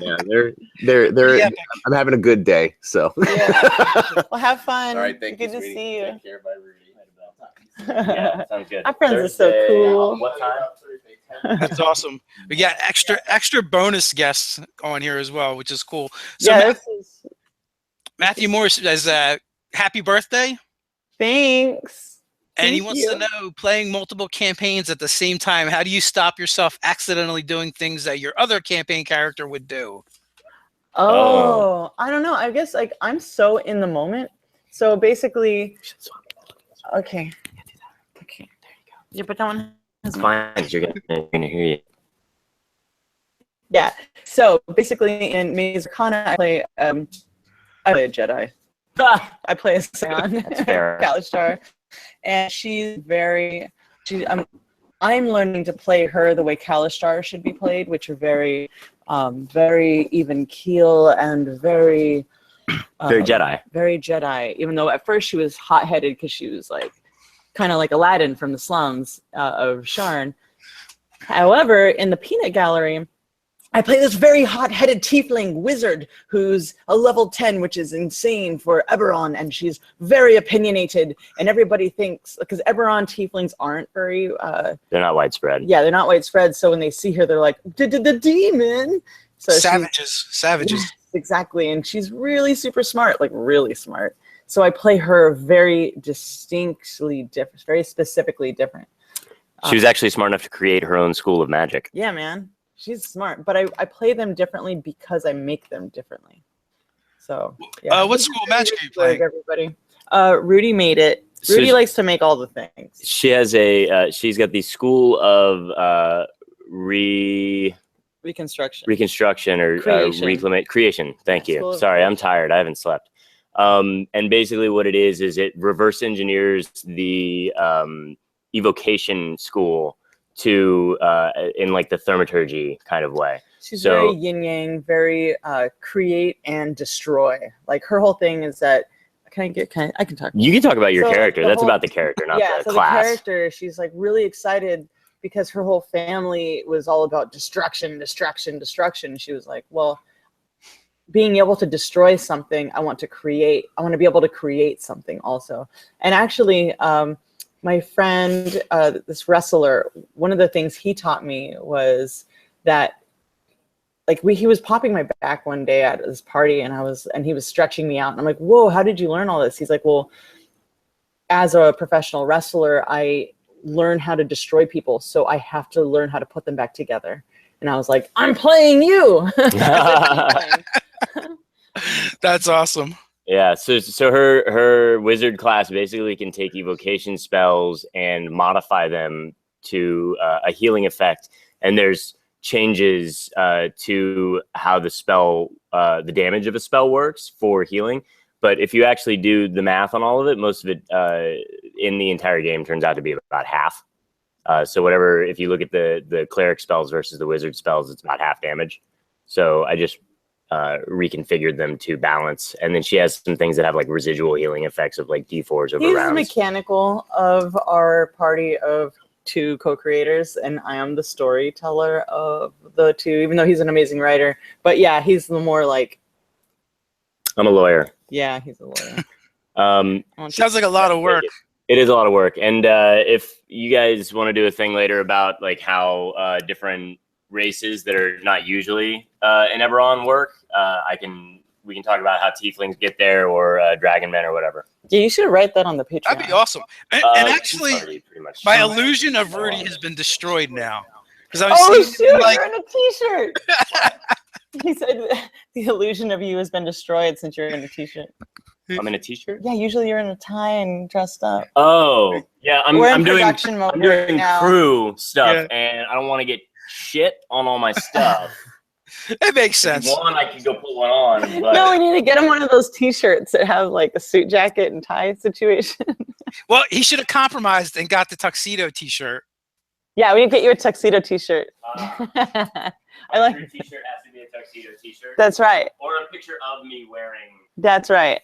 Yeah. They're.
Yeah.
I'm having a good day. So.
Yeah. Well, have fun.
All right, thank you.
Good to
sweetie.
see you.
Take care. Bye, Rudy.
Yeah, sounds good.
Our friends are so cool.
What time?
That's awesome. We got extra bonus guests on here as well, which is cool. So
Yeah,
Matthew Morris says, happy birthday.
thanks.
And he
Thank
wants
you.
to know, playing multiple campaigns at the same time, how do you stop yourself accidentally doing things that your other campaign character would do?
Oh, I don't know. I guess like I'm so in the moment. So basically, okay. Okay, there you go. Yeah, but that one has
It's fine. You're gonna hear you.
Yeah. So basically, in Maze Arcana, I play a Jedi. I play a Scion,
fair.
Kalistar, and I'm learning to play her the way Kalistar should be played, which are very even keel and very
Jedi.
Very Jedi. Even though at first she was hot-headed because she was like kind of like Aladdin from the slums of Sharn. However, in the Peanut Gallery, I play this very hot-headed tiefling wizard who's a level 10, which is insane for Eberron, and she's very opinionated, and everybody thinks, because Eberron tieflings aren't very...
They're not widespread.
Yeah, they're not widespread, so when they see her, they're like, the demon! So
Savages.
Yes, exactly, and she's really super smart, like really smart. So I play her very distinctly different, very specifically different.
She was actually smart enough to create her own school of magic.
Yeah, man. She's smart, but I play them differently because I make them differently. So, yeah.
What school of magic are you playing?
Everybody. Rudy made it. Rudy likes to make all the things.
She has she's got the school of
Reconstruction.
reconstruction or
Creation.
creation. Thank you.
School of
Sorry, I'm tired. I haven't slept. And basically what it is it reverse engineers the evocation school to in like the thaumaturgy kind of way.
She's
So-
very yin yang, very create and destroy. Like her whole thing is that I can talk.
You can talk about your
So,
character.
the
That's
whole-
about the character, not
yeah,
the
so
class.
the character, she's like really excited because her whole family was all about destruction. She was like, well, being able to destroy something, I want to be able to create something also. And actually, my friend, this wrestler, one of the things he taught me was that he was popping my back one day at this party, and he was stretching me out, and I'm like, whoa, how did you learn all this? He's like, well, as a professional wrestler, I learn how to destroy people, so I have to learn how to put them back together. And I was like, I'm playing you.
That's awesome.
Yeah, so her wizard class basically can take evocation spells and modify them to a healing effect, and there's changes to how the spell, the damage of a spell works for healing. But if you actually do the math on all of it, most of it in the entire game turns out to be about half. So whatever, if you look at the cleric spells versus the wizard spells, it's about half damage. So I just reconfigured them to balance, and then she has some things that have like residual healing effects of like D4s over
He's
rounds.
the mechanical of our party of 2 co-creators, and I am the storyteller of the 2, even though he's an amazing writer. But yeah, he's the more like,
I'm a lawyer.
yeah, he's a lawyer.
Sounds like a lot of work.
It is a lot of work, and if you guys want to do a thing later about like how different races that are not usually in Eberron work, we can talk about how tieflings get there, or dragon men, or whatever.
Yeah, you should write that on the Patreon.
That'd be awesome. And
It's
actually,
already pretty much
my
done.
illusion of Rudy has been destroyed now. Because I
Oh
was
shoot,
like,
you're in a t-shirt. He said the illusion of you has been destroyed since you're in a t-shirt.
I'm in a t-shirt.
Yeah, usually you're in a tie and dressed up.
Oh, yeah.
We're in
I'm doing
production mode
I'm
right
doing
now.
crew stuff,
Yeah.
and I don't want to get shit on all my stuff.
it makes sense.
One, I can go put one on. But
No, we need to get him one of those t-shirts that have like a suit jacket and tie situation.
Well, he should have compromised and got the tuxedo T-shirt.
Yeah, we need to get you a tuxedo t-shirt. I like.
Your t-shirt has to be a tuxedo t-shirt,
That's right.
or a picture of me wearing.
That's right.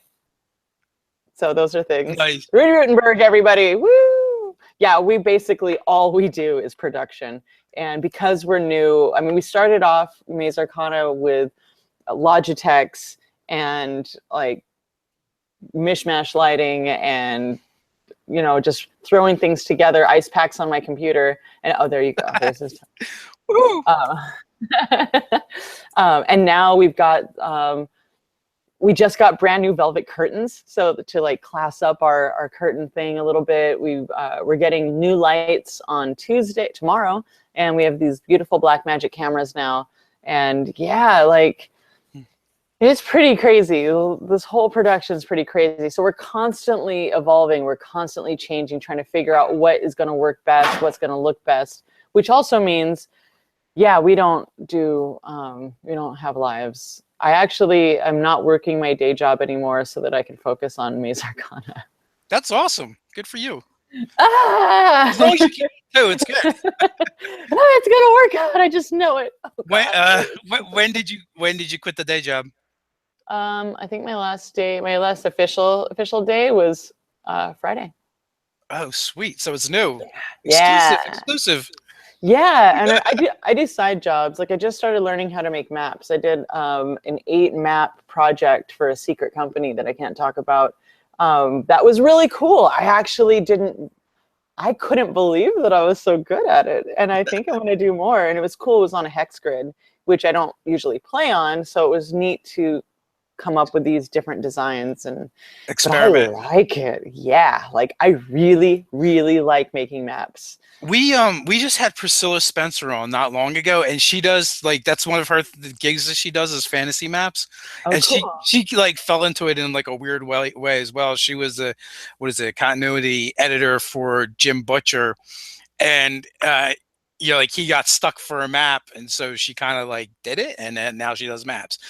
So those are things.
Nice.
Rudy Rutenberg, everybody. Woo! Yeah, we basically, all we do is production. And because we're new, I mean, we started off Maze Arcana with Logitechs and like mishmash lighting and, you know, just throwing things together, ice packs on my computer. And oh, there you go. There's this.
Woo!
And now we've got, we just got brand new velvet curtains. So to like class up our curtain thing a little bit, we're getting new lights on tomorrow. And we have these beautiful black magic cameras now. And yeah, like it's pretty crazy. This whole production is pretty crazy. So we're constantly evolving. We're constantly changing, trying to figure out what is going to work best, what's going to look best, which also means, yeah, we don't have lives. I actually am not working my day job anymore so that I can focus on Maze Arcana.
That's awesome. Good for you.
Ah!
As long as you keep it too, it's good.
It's gonna work out. I just know it. Oh, God.
When did you quit the day job?
I think my last official day was Friday.
Oh, sweet. So it's new.
Yeah.
Exclusive.
Yeah, and I do side jobs. Like I just started learning how to make maps. I did an 8-map project for a secret company that I can't talk about. That was really cool. I couldn't believe that I was so good at it. And I think I want to do more. And it was cool. It was on a hex grid, which I don't usually play on. So it was neat to come up with these different designs and
Experiment.
I like it. Yeah. Like I really, really like making maps.
We just had Priscilla Spencer on not long ago, and she does that's one of her gigs that she does is fantasy maps,
Oh,
and
cool.
she like fell into it in like a weird way as well. She was a continuity editor for Jim Butcher, and he got stuck for a map, and so she kind of like did it, and then now she does maps.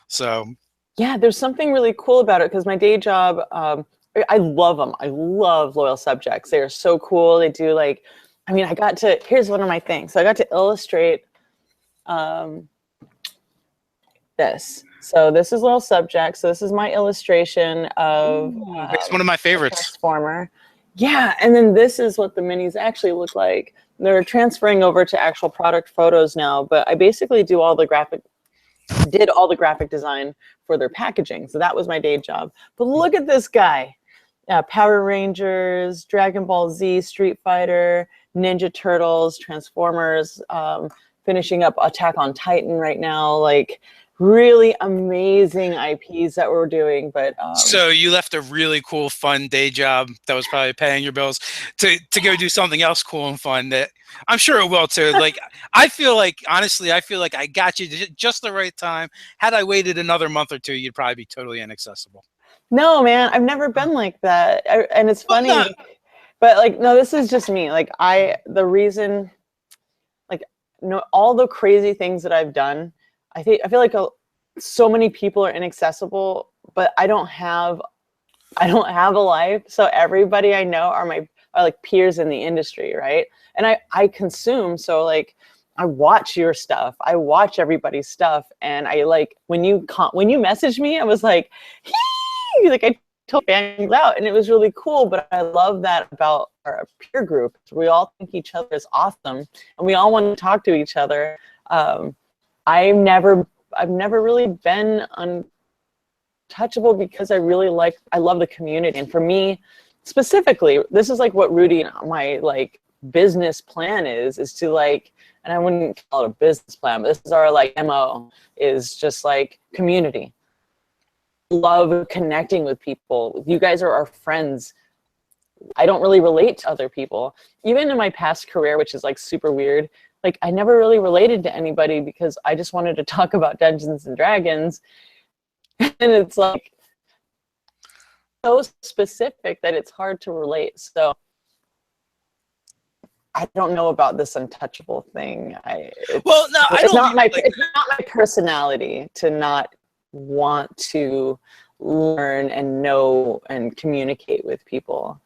So
Yeah, there's something really cool about it because my day job, I love them. I love Loyal Subjects. They are so cool. They do like, I mean, here's one of my things. So I got to illustrate this. So this is Loyal Subjects. So this is my illustration of
It's one of my favorites.
Transformer. Yeah, and then this is what the minis actually look like. They're transferring over to actual product photos now, but I basically did all the graphic design for their packaging. So that was my day job. But look at this guy. Power Rangers, Dragon Ball Z, Street Fighter, Ninja Turtles, Transformers, finishing up Attack on Titan right now. Like, really amazing IPs that we're doing. But
so you left a really cool, fun day job that was probably paying your bills to go do something else cool and fun that I'm sure it will too. Like, honestly, I feel like I got you just the right time. Had I waited another month or two, you'd probably be totally inaccessible.
No, man, I've never been like that. And it's funny, but like, no, this is just me. Like, the reason, like, all the crazy things that I've done, I feel like so many people are inaccessible, but I don't have a life. So everybody I know are like peers in the industry, right? And I consume. So like, I watch your stuff. I watch everybody's stuff, and I like when you messaged me, I was like, hee! Like I totally banged out, and it was really cool. But I love that about our peer group. We all think each other is awesome, and we all want to talk to each other. I've never really been untouchable because I love the community. And for me specifically, this is like what Rudy and my like business plan is to like, and I wouldn't call it a business plan, but this is our like MO, is just like community. Love connecting with people. You guys are our friends. I don't really relate to other people. Even in my past career, which is like super weird, like I never really related to anybody because I just wanted to talk about Dungeons and Dragons. And it's like so specific that it's hard to relate. So I don't know about this untouchable thing. It's not my personality to not want to learn and know and communicate with people.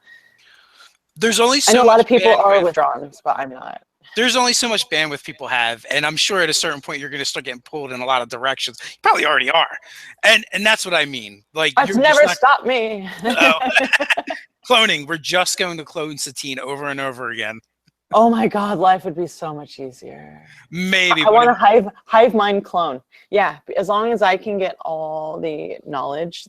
There's only
I know a lot of people are withdrawn, but I'm not.
There's only so much bandwidth people have, and I'm sure at a certain point you're going to start getting pulled in a lot of directions. You probably already are, and that's what I mean. Like,
it's never stopped me.
Cloning. We're just going to clone Satine over and over again.
Oh my God, life would be so much easier.
Maybe.
I want a hive mind clone. Yeah, as long as I can get all the knowledge,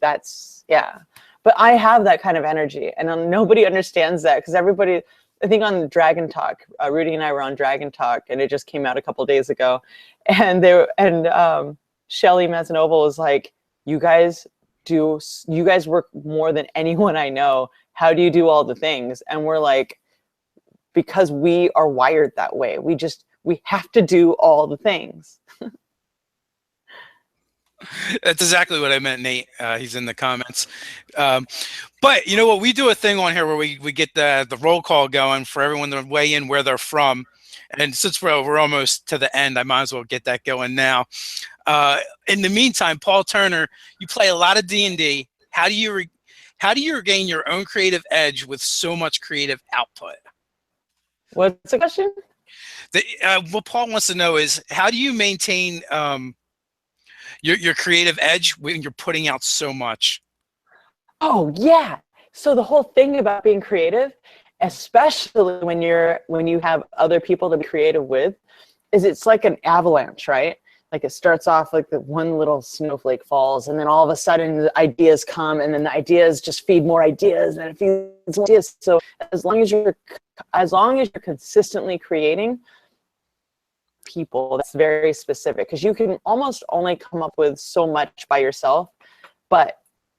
yeah. But I have that kind of energy, and nobody understands that because everybody. I think on Dragon Talk, Rudy and I were on Dragon Talk, and it just came out a couple of days ago. And Shelly Mazanoble was like, "You guys work more than anyone I know. How do you do all the things?" And we're like, because we are wired that way. We have to do all the things.
That's exactly what I meant, Nate. He's in the comments. But you know what? We do a thing on here where we get the roll call going for everyone to weigh in where they're from. And since we're almost to the end, I might as well get that going now. In the meantime, Paul Turner, you play a lot of D&D. How do you regain your own creative edge with so much creative output?
What's the question?
What Paul wants to know is, how do you maintain your creative edge when you're putting out so much?
Oh yeah. So the whole thing about being creative, especially when you have other people to be creative with, is it's like an avalanche, right? Like it starts off like the one little snowflake falls, and then all of a sudden the ideas come, and then the ideas just feed more ideas, and it feeds more ideas. So as long as you're consistently creating, people, that's very specific, because you can almost only come up with so much by yourself. But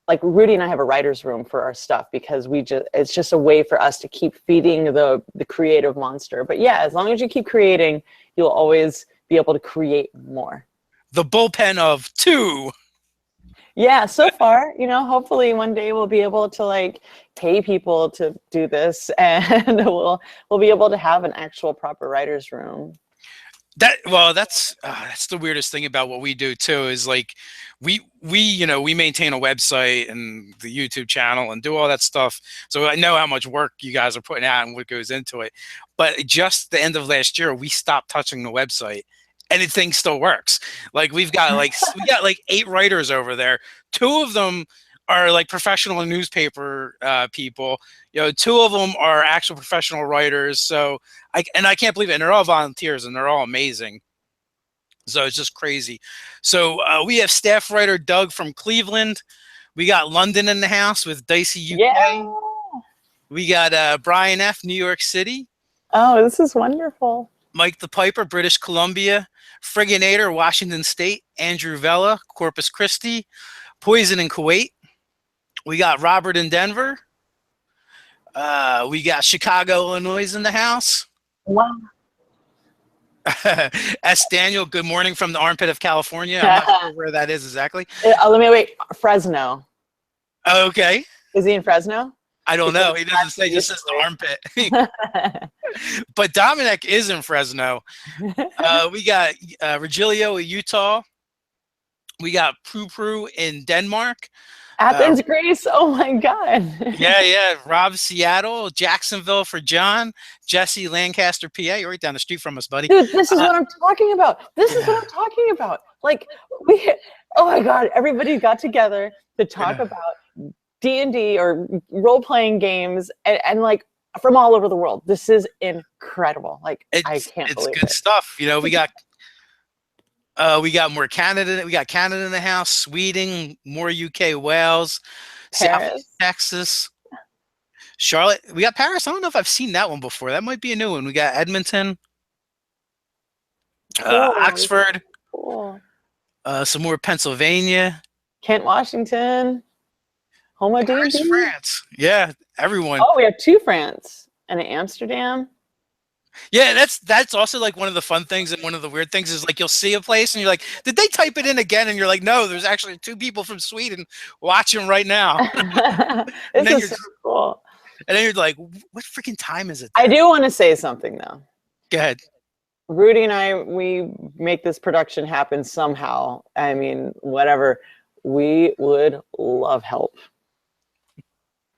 like Rudy and I have a writer's room for our stuff because it's just a way for us to keep feeding the creative monster. But yeah, as long as you keep creating, you'll always be able to create more. The bullpen of 2. Yeah, so far, hopefully one day we'll be able to like pay people to do this, and we'll be able to have an actual proper writer's room.
That's the weirdest thing about what we do too, is like we maintain a website and the YouTube channel and do all that stuff. So I know how much work you guys are putting out and what goes into it. But just the end of last year, we stopped touching the website, and the thing still works. Like we got like 8 writers over there. 2 of them are like professional newspaper people. 2 of them are actual professional writers. So I can't believe it. And they're all volunteers, and they're all amazing. So it's just crazy. So we have staff writer Doug from Cleveland. We got London in the house with Dicey UK.
Yeah.
We got Brian F, New York City.
Oh, this is wonderful.
Mike the Piper, British Columbia. Frigginator, Washington State. Andrew Vella, Corpus Christi. Poison in Kuwait. We got Robert in Denver. We got Chicago, Illinois in the house.
Wow.
S. Daniel, good morning from the armpit of California. I'm not sure where that is exactly.
Let me wait. Fresno.
Okay.
Is he in Fresno?
I don't know. He doesn't say, just says the armpit. But Dominic is in Fresno. We got Regilio in Utah. We got Prue in Denmark.
Athens, Greece. Oh my God.
Yeah. Rob, Seattle. Jacksonville for John. Jesse, Lancaster, PA. You're right down the street from us, buddy.
Dude, this is what I'm talking about. This is what I'm talking about. Like oh my God, everybody got together to talk about D&D or role-playing games and like from all over the world. This is incredible. Like I can't believe it.
It's good stuff. We got more Canada. We got Canada in the house, Sweden, more UK, Wales,
Paris.
South Texas, Charlotte. We got Paris. I don't know if I've seen that one before. That might be a new one. We got Edmonton, Oxford,
Cool.
some more Pennsylvania,
Kent, Washington, Homo
Paris,
D&D.
France. Yeah, everyone.
Oh, we have 2 France and an Amsterdam.
Yeah, that's also like one of the fun things, and one of the weird things is like you'll see a place and you're like, did they type it in again? And you're like, no, there's actually 2 people from Sweden watching right now.
This is so cool.
And then you're like, what freaking time is it?
I do want to say something though.
Go ahead.
Rudy and I, we make this production happen somehow. I mean, whatever. We would love help.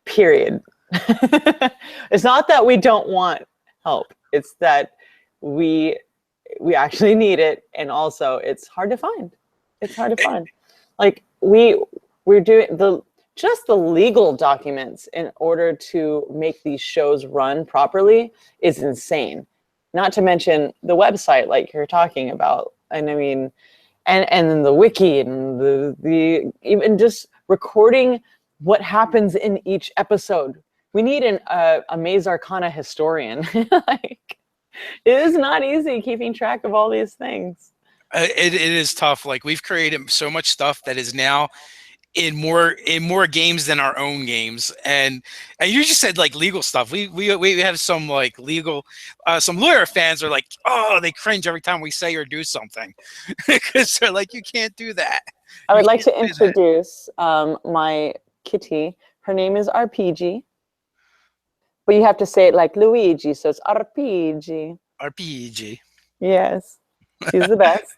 Period. It's not that we don't want help. It's that we actually need it, and also it's hard to find. It's hard to find. Like we're doing the legal documents in order to make these shows run properly is insane. Not to mention the website, like you're talking about, and I mean, and then the wiki and the even just recording what happens in each episode. We need a Maze Arcana historian. Like, it is not easy keeping track of all these things.
It is tough. Like we've created so much stuff that is now in more games than our own games, and you just said like legal stuff. We have some like legal, some lawyer fans are like, oh, they cringe every time we say or do something because they're like, you can't do that.
I would like to introduce my kitty. Her name is RPG. But you have to say it like Luigi, so it's RPG.
RPG.
Yes, she's the best,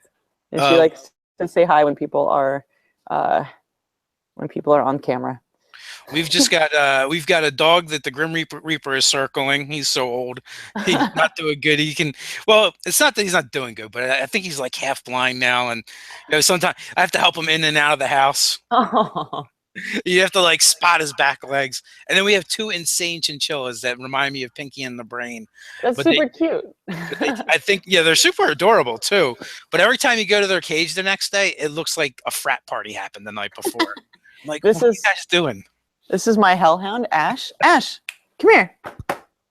and she likes to say hi when people are on camera.
We've got a dog that the Grim Reaper is circling. He's so old, he's not doing good. It's not that he's not doing good, but I think he's like half blind now, and sometimes I have to help him in and out of the house.
Oh.
You have to like spot his back legs, and then we have 2 insane chinchillas that remind me of Pinky and the Brain.
That's super cute.
I think they're super adorable too. But every time you go to their cage the next day, it looks like a frat party happened the night before. I'm like, what are you guys doing?
This is my hellhound, Ash. Ash, come here,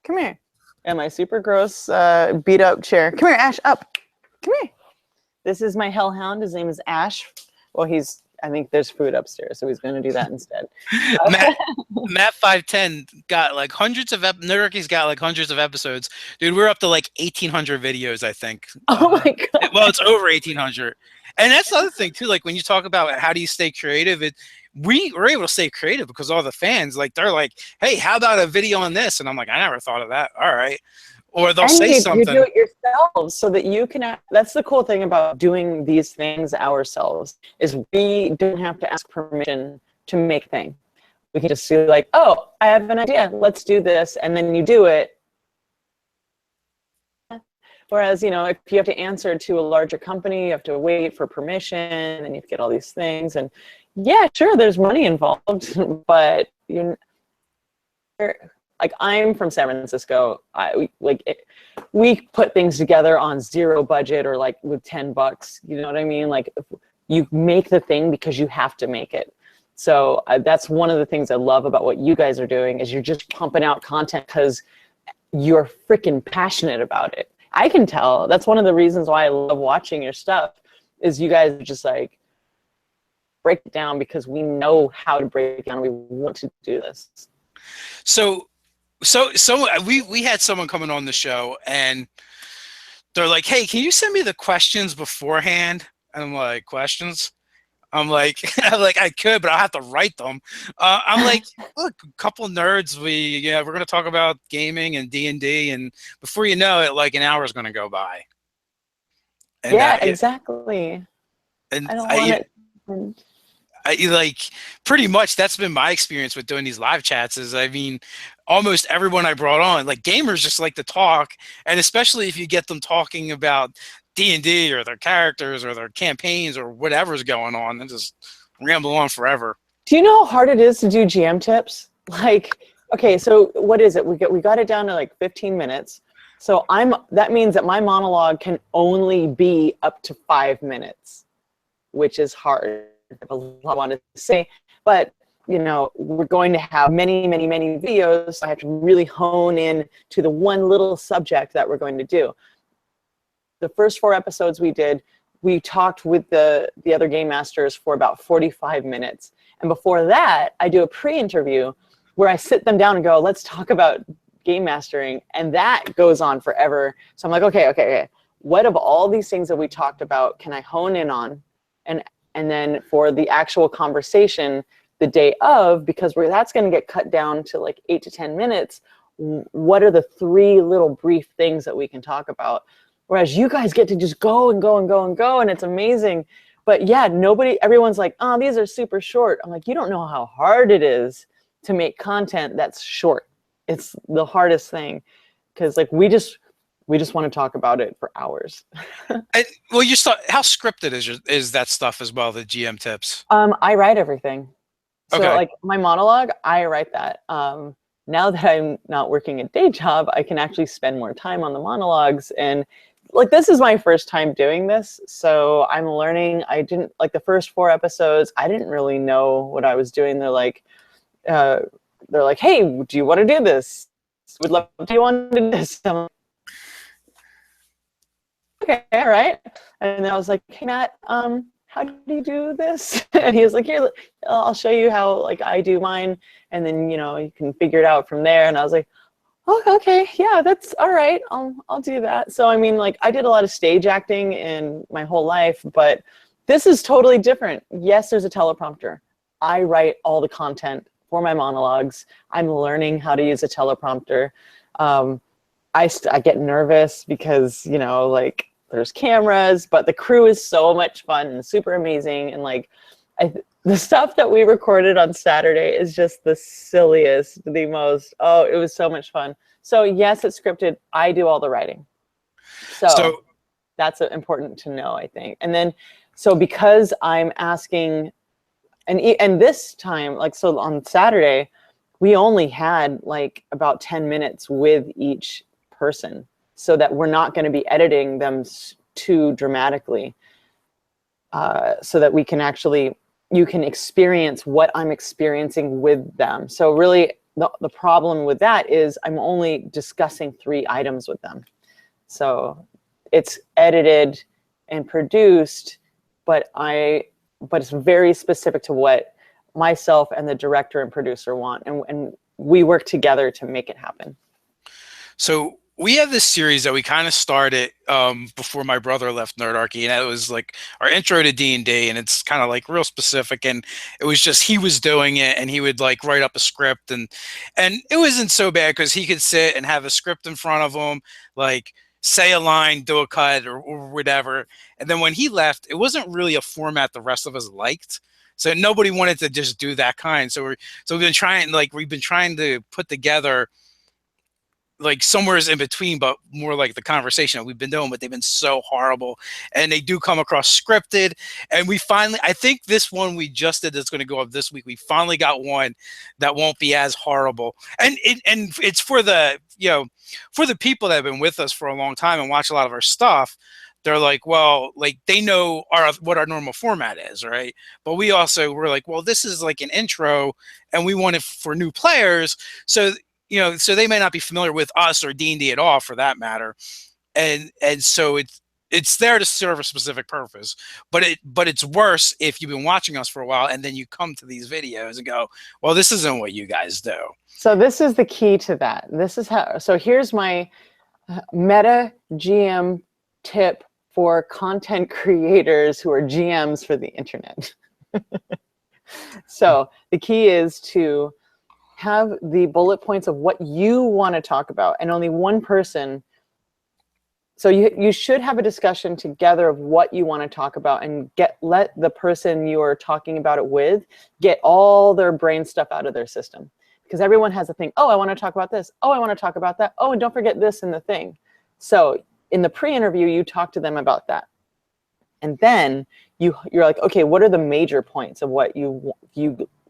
come here. And my super gross beat up chair. Come here, Ash, up. Come here. This is my hellhound. His name is Ash. Well, I think there's food upstairs, so he's going to do that instead.
Matt 510 got like hundreds of Nerdarchy's got like hundreds of episodes. Dude, we're up to like 1,800 videos, I think.
Oh my God.
Well, it's over 1,800. And that's the other thing too. Like when you talk about how do you stay creative, we were able to stay creative because all the fans, like they're like, hey, how about a video on this? And I'm like, I never thought of that. All right. or they'll
And
say
you
something.
do it yourselves so that you can, that's the cool thing about doing these things ourselves, is we don't have to ask permission to make things. We can just be like, oh, I have an idea, let's do this, and then you do it. Whereas, you know, if you have to answer to a larger company, you have to wait for permission, and you have to get all these things. And yeah, sure, there's money involved, but you're like, I'm from San Francisco. We put things together on zero budget or like with $10. You know what I mean? Like, you make the thing because you have to make it. So that's one of the things I love about what you guys are doing, is you're just pumping out content because you're freaking passionate about it. I can tell. That's one of the reasons why I love watching your stuff, is you guys are just like, break it down because we know how to break it down. We want to do this.
So we had someone coming on the show, and they're like, hey, can you send me the questions beforehand? And I'm like, questions? I'm like, I could, but I'll have to write them. I'm like, look, a couple nerds. We're going to talk about gaming and D&D, and before you know it, like an hour is going to go by. And
yeah, exactly.
And
I don't want it.
like, pretty much that's been my experience with doing these live chats. Is, I mean, almost everyone I brought on, like, gamers just like to talk, and especially if you get them talking about D&D or their characters or their campaigns or whatever's going on, and just ramble on forever.
Do you know how hard it is to do GM tips? Like, okay, so what is it? We got it down to like 15 minutes. So that means that my monologue can only be up to 5 minutes, which is hard. I have a lot I want to say, but you know, we're going to have many, many, many videos. So I have to really hone in to the one little subject that we're going to do. The first 4 episodes we did, we talked with the other game masters for about 45 minutes. And before that, I do a pre-interview where I sit them down and go, let's talk about game mastering. And that goes on forever. So I'm like, okay. What of all these things that we talked about can I hone in on? And then for the actual conversation the day of, because that's going to get cut down to like 8 to 10 minutes, what are the 3 little brief things that we can talk about? Whereas you guys get to just go and go and go and go, and it's amazing. But yeah, everyone's like, oh, these are super short. I'm like, you don't know how hard it is to make content that's short. It's the hardest thing, because like we just want to talk about it for hours.
Well, how scripted is that stuff as well, the GM tips?
I write everything. So
okay.
Like my monologue, I write that. Now that I'm not working a day job, I can actually spend more time on the monologues. And like, this is my first time doing this, so I'm learning. I didn't, like, the first 4 episodes, I didn't really know what I was doing. They're like, hey, do you want to do this? Would love to. Do you want to do this? I'm like, okay, all right. And then I was like, hey, Matt, how do you do this? And he was like, here, I'll show you how, like, I do mine, and then, you know, you can figure it out from there. And I was like, oh, okay, yeah, that's all right. I'll do that. So I mean, like, I did a lot of stage acting in my whole life, but this is totally different. Yes, there's a teleprompter. I write all the content for my monologues. I'm learning how to use a teleprompter. I get nervous because, you know, like, there's cameras, but the crew is so much fun and super amazing. And like, the stuff that we recorded on Saturday is just the silliest, it was so much fun. So yes, it's scripted. I do all the writing. So that's important to know, I think. And then, so because I'm asking, and this time, like, so on Saturday, we only had like about 10 minutes with each person, so that we're not going to be editing them too dramatically, so that we can actually, you can experience what I'm experiencing with them. So really, the problem with that is I'm only discussing 3 items with them. So it's edited and produced, but it's very specific to what myself and the director and producer want, and we work together to make it happen.
So we have this series that we kind of started before my brother left Nerdarchy, and it was like our intro to D&D, and it's kind of like real specific, and it was just he was doing it, and he would like write up a script, and it wasn't so bad because he could sit and have a script in front of him, like say a line, do a cut, or whatever. And then when he left, it wasn't really a format the rest of us liked. So nobody wanted to just do that kind. So we've been trying to put together like somewhere's in between, but more like the conversation that we've been doing, but they've been so horrible, and they do come across scripted. And we finally, I think this one we just did that's going to go up this week, we finally got one that won't be as horrible. And it's for the, for the people that have been with us for a long time and watch a lot of our stuff. They're like, well, like they know what our normal format is, right? But we also were like, well, this is like an intro, and we want it for new players. So so they may not be familiar with us or D&D at all, for that matter, and so it's there to serve a specific purpose. But it's worse if you've been watching us for a while and then you come to these videos and go, well, this isn't what you guys do.
So this is the key to that. This is how. So here's my meta GM tip for content creators who are GMs for the internet. So the key is to have the bullet points of what you want to talk about, and only one person. So you should have a discussion together of what you want to talk about, and let the person you are talking about it with get all their brain stuff out of their system, because everyone has a thing. Oh, I want to talk about this. Oh, I want to talk about that. Oh, and don't forget this in the thing. So in the pre-interview, you talk to them about that, and then you're like, okay, what are the major points of what you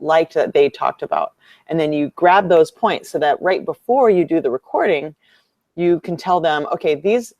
liked that they talked about? And then you grab those points so that right before you do the recording, you can tell them, okay, these,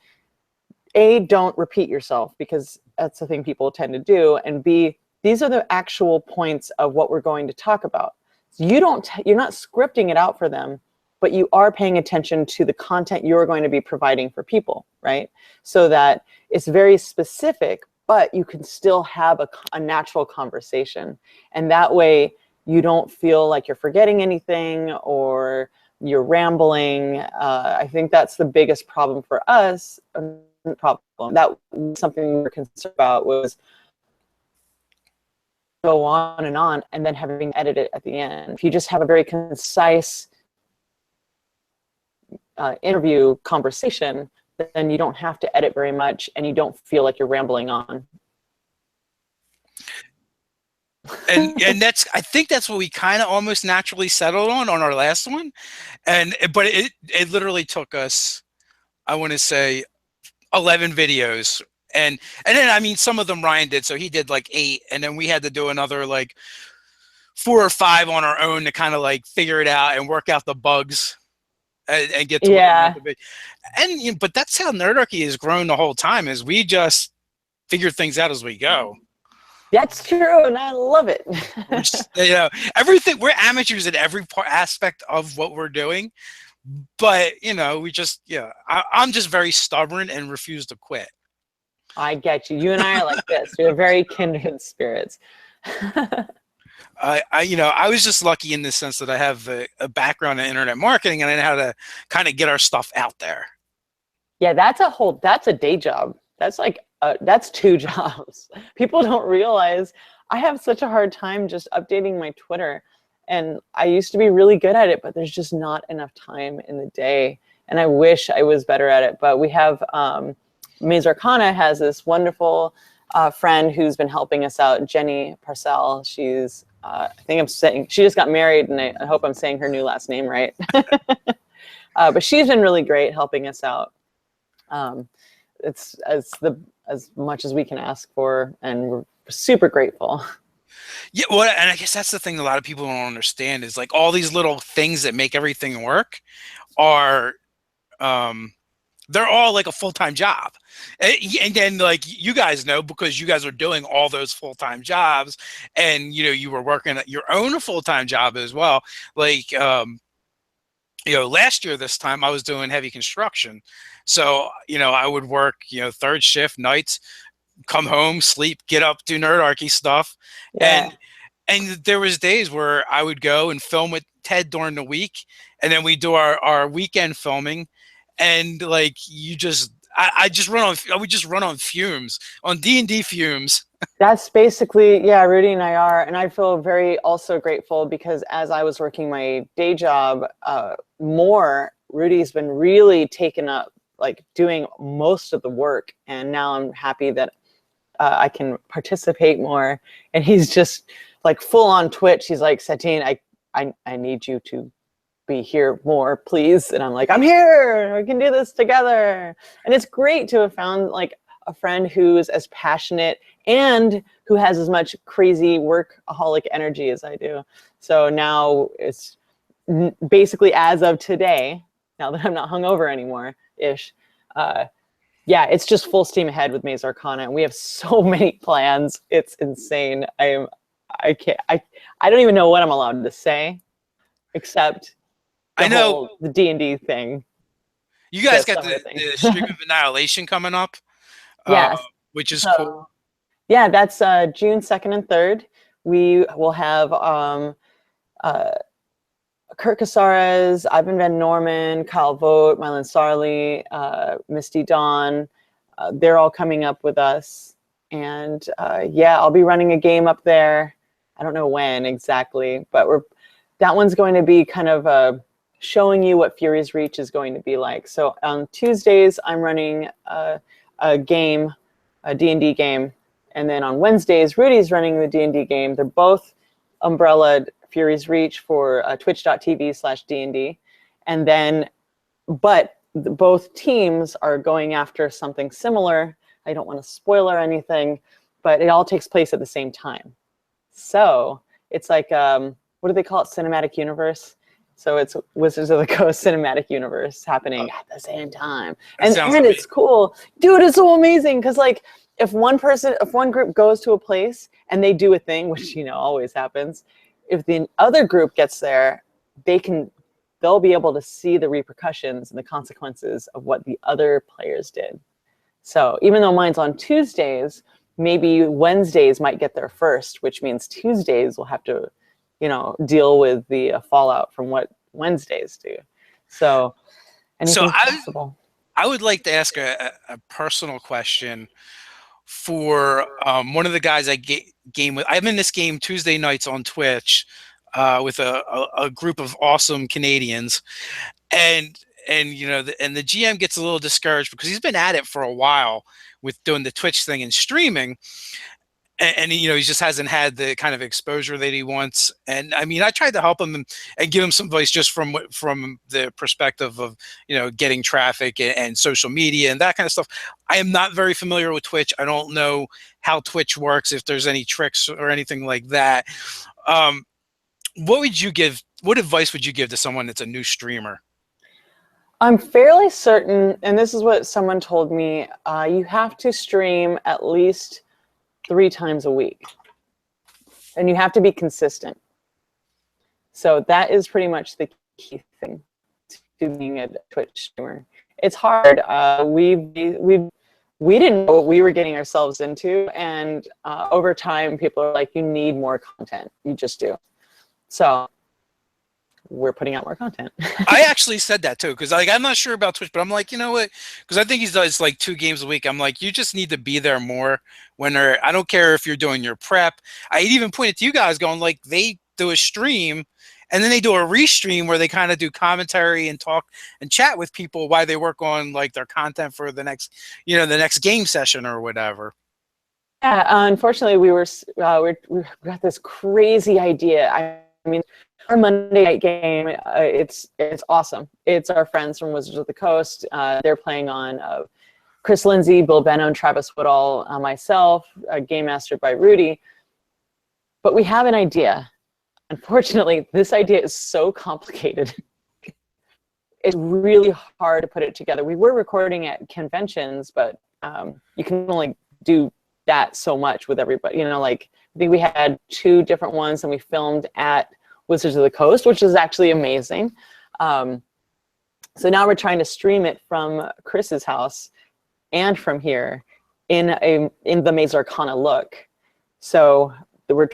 A, don't repeat yourself, because that's the thing people tend to do, and B, these are the actual points of what we're going to talk about. So you're not scripting it out for them, but you are paying attention to the content you're going to be providing for people, right? So that it's very specific, but you can still have a natural conversation. And that way you don't feel like you're forgetting anything or you're rambling. I think that's the biggest problem for us. That was something we were concerned about, was go on, and then having to edit it at the end. If you just have a very concise interview conversation, then you don't have to edit very much, and you don't feel like you're rambling on.
And I think that's what we kind of almost naturally settled on our last one. But it literally took us, I want to say, 11 videos. And then, I mean, some of them Ryan did, so he did like 8, and then we had to do another like 4 or 5 on our own to kind of like figure it out and work out the bugs and get to
yeah.
But that's how Nerdarchy has grown the whole time, is we just figure things out as we go.
That's true, and I love it.
Everything, we're amateurs in every aspect of what we're doing, but we just I'm just very stubborn and refuse to quit.
I get you. You and I are like this. We're very kindred spirits.
I was just lucky in the sense that I have a background in internet marketing, and I know how to kind of get our stuff out there.
Yeah, that's a day job. That's like, that's 2 jobs. People don't realize I have such a hard time just updating my Twitter, and I used to be really good at it, but there's just not enough time in the day, and I wish I was better at it. But we have, Arcana has this wonderful friend who's been helping us out, Jenny Parcell. She's, I think I'm saying, she just got married, and I hope I'm saying her new last name right. But she's been really great helping us out. It's as much as we can ask for, and we're super grateful.
Yeah, well, and I guess that's the thing a lot of people don't understand, is like all these little things that make everything work are, they're all like a full-time job. And then, like, you guys know, because you guys are doing all those full-time jobs, and you were working at your own full-time job as well. Like, last year this time I was doing heavy construction, so I would work 3rd shift nights, come home, sleep, get up, do Nerdarchy stuff.
Yeah.
And there was days where I would go and film with Ted during the week, and then we do our weekend filming, and like you just I would just run on fumes, on D&D fumes.
That's basically, yeah, Rudy and I are. And I feel very also grateful because as I was working my day job more, Rudy's been really taken up, like doing most of the work. And now I'm happy that I can participate more. And he's just like full on Twitch. He's like, Satine, I need you to be here more, please. And I'm like, I'm here, we can do this together. And it's great to have found like a friend who's as passionate and who has as much crazy workaholic energy as I do. So now it's basically as of today, now that I'm not hungover anymore ish, yeah, it's just full steam ahead with Maze Arcana, and we have so many plans. It's insane. I don't even know what I'm allowed to say, except
I know
the D&D thing.
You guys got the Stream of Annihilation coming up,
yes,
which is cool.
Yeah, that's June 2nd and 3rd. We will have Kurt Casares, Ivan Van Norman, Kyle Vogt, Mylan Sarley, Misty Dawn. They're all coming up with us. And yeah, I'll be running a game up there. I don't know when exactly, but that one's going to be kind of showing you what Fury's Reach is going to be like. So on Tuesdays, I'm running a game, a D&D game. And then on Wednesdays, Rudy's running the D&D game. They're both umbrellaed Fury's Reach for twitch.tv/D&D. And then, but both teams are going after something similar. I don't want to spoil or anything, but it all takes place at the same time. So it's like, what do they call it? Cinematic universe. So it's Wizards of the Coast cinematic universe happening at the same time. And it's cool. Dude, it's so amazing. Cause like if one group goes to a place and they do a thing, which, you know, always happens, if the other group gets there, they'll be able to see the repercussions and the consequences of what the other players did. So even though mine's on Tuesdays, maybe Wednesdays might get there first, which means Tuesdays will have to, you know, deal with the fallout from what Wednesdays do. So anything's possible.
I would like to ask a personal question for one of the guys I game with. I'm in this game Tuesday nights on Twitch with a group of awesome Canadians, and you know, the GM gets a little discouraged because he's been at it for a while with doing the Twitch thing and streaming. And you know, he just hasn't had the kind of exposure that he wants. And I mean, I tried to help him and give him some advice just from the perspective of, you know, getting traffic and social media and that kind of stuff. I am not very familiar with Twitch. I don't know how Twitch works, if there's any tricks or anything like that. What advice would you give to someone that's a new streamer?
I'm fairly certain, and this is what someone told me, you have to stream at least 3 times a week, and you have to be consistent. So that is pretty much the key thing to being a Twitch streamer. It's hard. We didn't know what we were getting ourselves into, and over time, people are like, "You need more content. You just do." So we're putting out more content.
I actually said that too, because like I'm not sure about Twitch, but I'm like, you know what? Because I think he does like 2 games a week. I'm like, you just need to be there more when I don't care if you're doing your prep. I even pointed to you guys going like they do a stream and then they do a restream where they kind of do commentary and talk and chat with people while they work on like their content for the next, you know, the next game session or whatever.
Yeah, unfortunately, we got this crazy idea. I mean, our Monday night game, it's awesome. It's our friends from Wizards of the Coast. They're playing on Chris Lindsay, Bill Benno, and Travis Woodall, myself, game mastered by Rudy. But we have an idea. Unfortunately, this idea is so complicated. It's really hard to put it together. We were recording at conventions, but you can only do that so much with everybody. You know, like I think we had 2 different ones, and we filmed at Wizards of the Coast, which is actually amazing. So now we're trying to stream it from Chris's house and from here in the Maze Arcana look. So we're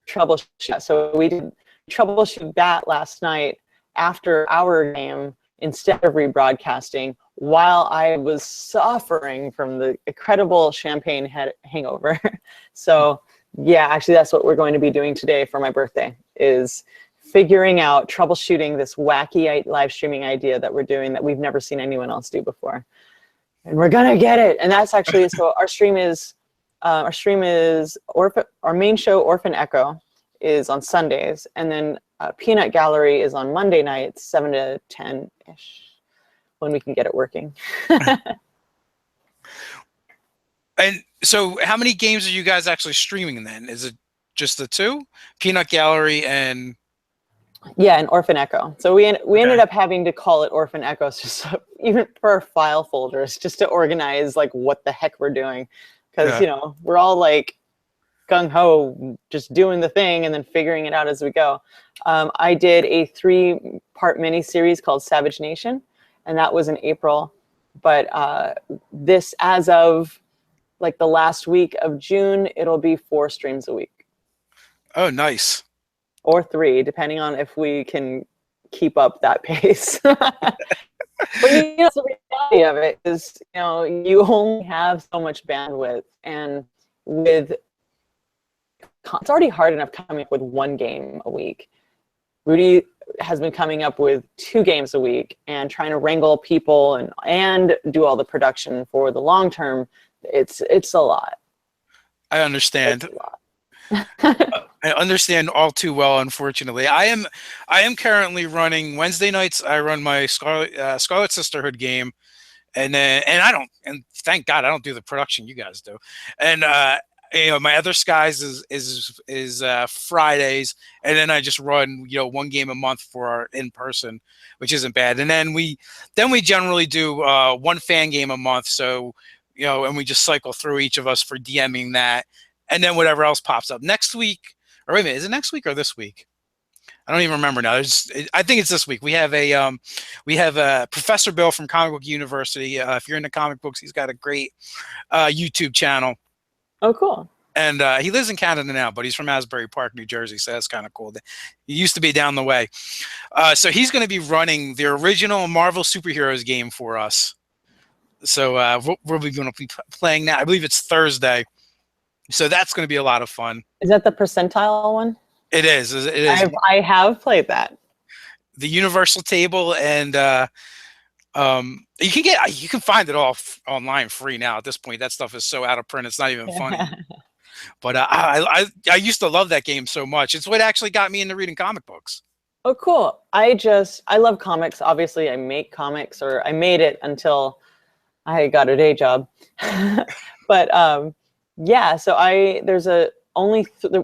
troubleshooting. So we did troubleshoot that last night after our game instead of rebroadcasting while I was suffering from the incredible champagne hangover. So yeah, actually that's what we're going to be doing today for my birthday, is figuring out, troubleshooting this wacky live streaming idea that we're doing that we've never seen anyone else do before. And we're gonna get it. And that's actually, so our main show, Orphan Echo, is on Sundays, and then Peanut Gallery is on Monday nights, 7 to 10-ish, when we can get it working.
And so how many games are you guys actually streaming then? Is it just the two? Peanut Gallery and...
Yeah, and Orphan Echo. So we ended up having to call it Orphan Echo, just even for our file folders, just to organize like what the heck we're doing. Because, you know, we're all like gung-ho, just doing the thing and then figuring it out as we go. I did a 3-part mini-series called Savage Nation, and that was in April. But this, as of like the last week of June, it'll be 4 streams a week.
Oh, nice.
Or 3, depending on if we can keep up that pace. But you know, the reality of it is, you know, you only have so much bandwidth, and with it's already hard enough coming up with 1 game a week. Rudy has been coming up with 2 games a week and trying to wrangle people and do all the production for the long term. It's a lot.
I understand.
It's a lot.
I understand all too well. Unfortunately, I am currently running Wednesday nights. I run my Scarlet Sisterhood game, and thank God I don't do the production you guys do. And you know, my other skies is Fridays, and then I just run, you know, 1 game a month for our in person, which isn't bad. And then we generally do 1 fan game a month. So, you know, and we just cycle through each of us for DMing that. And then whatever else pops up next week, or wait a minute, is it next week or this week? I don't even remember now. I think it's this week. We have a Professor Bill from Comic Book University. If you're into comic books, he's got a great YouTube channel.
Oh, cool.
And he lives in Canada now, but he's from Asbury Park, New Jersey, so that's kind of cool. He used to be down the way. So he's going to be running the original Marvel Superheroes game for us. So we'll be going to be playing that. I believe it's Thursday. So that's going to be a lot of fun.
Is that the percentile one?
It is. It is.
I have played that.
The Universal Table, and you can find it all online free now. At this point, that stuff is so out of print, it's not even funny. But I used to love that game so much. It's what actually got me into reading comic books.
Oh, cool. I love comics. Obviously, I make comics, or I made it until I got a day job. But yeah, so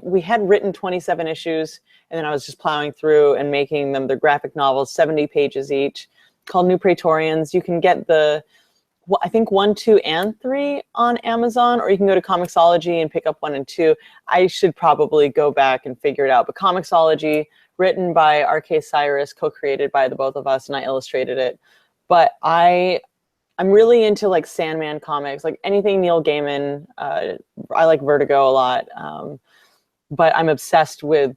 we had written 27 issues, and then I was just plowing through and making them. They're graphic novels, 70 pages each, called New Praetorians. You can get I think 1, 2, and 3 on Amazon, or you can go to Comixology and pick up 1 and 2. I should probably go back and figure it out. But Comixology, written by R.K. Cyrus, co-created by the both of us, and I illustrated it. But I'm really into like Sandman comics, like anything Neil Gaiman. I like Vertigo a lot, but I'm obsessed with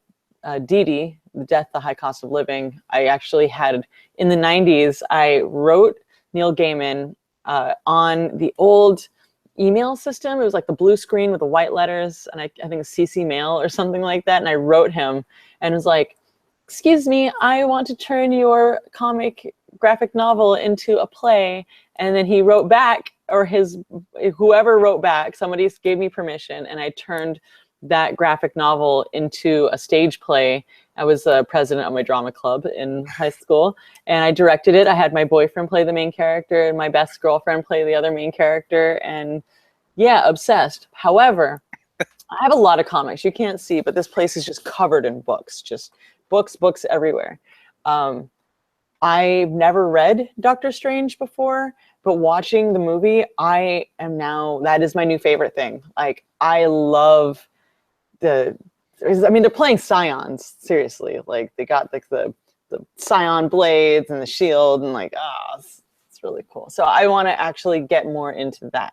Dee Dee, The Death, the High Cost of Living. I actually had, in the 90s, I wrote Neil Gaiman on the old email system. It was like the blue screen with the white letters, and I think CC Mail or something like that. And I wrote him and was like, "Excuse me, I want to turn your comic graphic novel into a play." And then he wrote back, or whoever wrote back, somebody gave me permission, and I turned that graphic novel into a stage play. I was the president of my drama club in high school, and I directed it. I had my boyfriend play the main character and my best girlfriend play the other main character, and yeah, obsessed. However, I have a lot of comics you can't see, but this place is just covered in books, just books everywhere. I've never read Doctor Strange before, but watching the movie, that is my new favorite thing. Like, I love they're playing Scions, seriously. Like, they got like the Scion blades and the shield, and like, it's really cool. So I want to actually get more into that,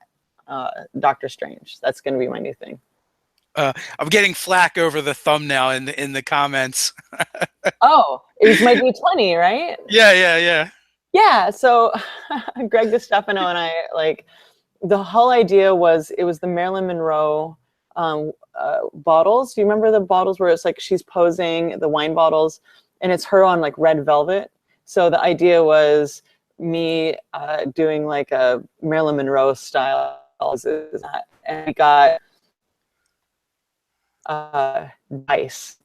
Doctor Strange. That's going to be my new thing.
I'm getting flack over the thumbnail in the comments.
Oh, it was my D20, right?
Yeah.
Yeah, so Greg DiStefano and I, like, the whole idea was, it was the Marilyn Monroe bottles. Do you remember the bottles where it's like she's posing, the wine bottles, and it's her on like red velvet? So the idea was me doing like a Marilyn Monroe style, and we got dice.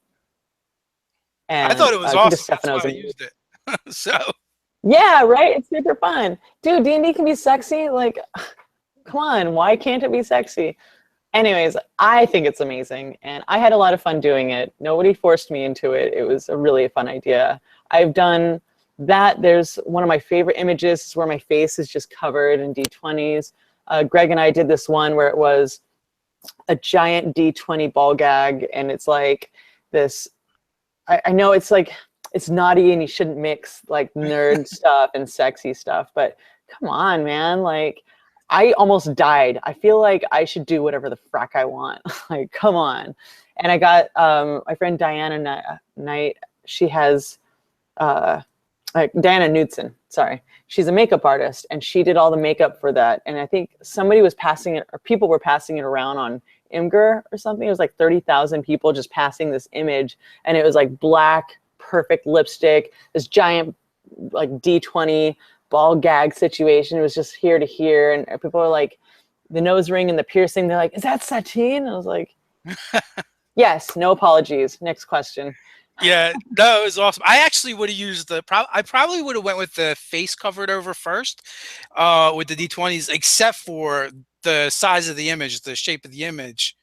And
I thought it was awesome. That's why I used it. So
yeah, right. It's super fun, dude. D&D can be sexy. Like, come on, why can't it be sexy? Anyways, I think it's amazing, and I had a lot of fun doing it. Nobody forced me into it. It was a really fun idea. I've done that. There's one of my favorite images where my face is just covered in D20s. Greg and I did this one where it was a giant D20 ball gag, and it's like this. I know it's like, it's naughty and you shouldn't mix like nerd stuff and sexy stuff, but come on, man. Like, I almost died. I feel like I should do whatever the frack I want. Like, come on. And I got my friend Diana Knight. She has Diana Knudsen. Sorry. She's a makeup artist, and she did all the makeup for that. And I think somebody was passing it, or people were passing it around on Imgur or something. It was like 30,000 people just passing this image, and it was like black, perfect lipstick, this giant like D20 ball gag situation. It was just here to here, and people are like, the nose ring and the piercing, they're like, is that Satine? I was like, yes, no apologies. Next question.
yeah, no, it was awesome. I actually would have used I probably would have went with the face covered over first, with the D20s, except for the size of the image, the shape of the image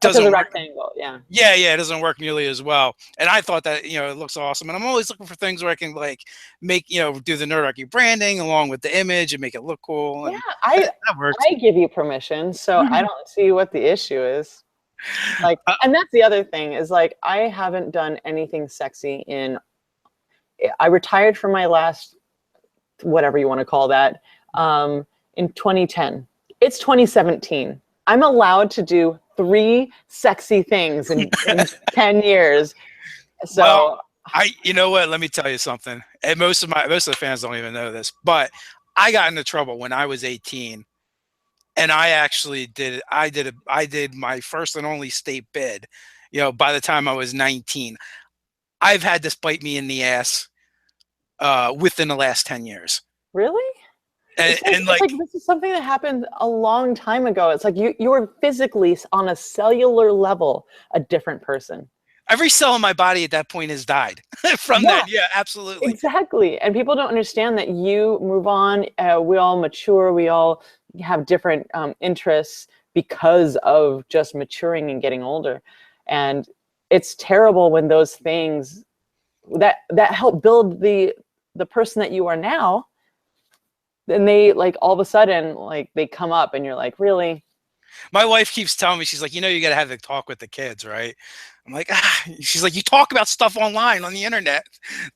doesn't work.
Rectangle, yeah.
Yeah, it doesn't work nearly as well. And I thought that, it looks awesome. And I'm always looking for things where I can like make, do the Nerdarchy branding along with the image and make it look cool. And
yeah,
that works.
I give you permission, so I don't see what the issue is. Like, and that's the other thing is, like, I haven't done anything sexy I retired from my last, whatever you want to call that, in 2010. It's 2017. I'm allowed to do 3 sexy things in 10 years. So
well, you know what? Let me tell you something. And most of the fans don't even know this, but I got into trouble when I was 18. And I actually did my first and only state bid, by the time I was 19. I've had this bite me in the ass within the last 10 years.
Really?
And
like this is something that happened a long time ago. It's like you were physically on a cellular level a different person.
Every cell in my body at that point has died from that. Yeah, absolutely.
Exactly. And people don't understand that you move on. We all mature. We all have different interests because of just maturing and getting older. And it's terrible when those things that help build the person that you are now, then they like all of a sudden like they come up and you're like, really?
My wife keeps telling me, she's like, you got to have the talk with the kids, right? I'm like, she's like, you talk about stuff online on the internet.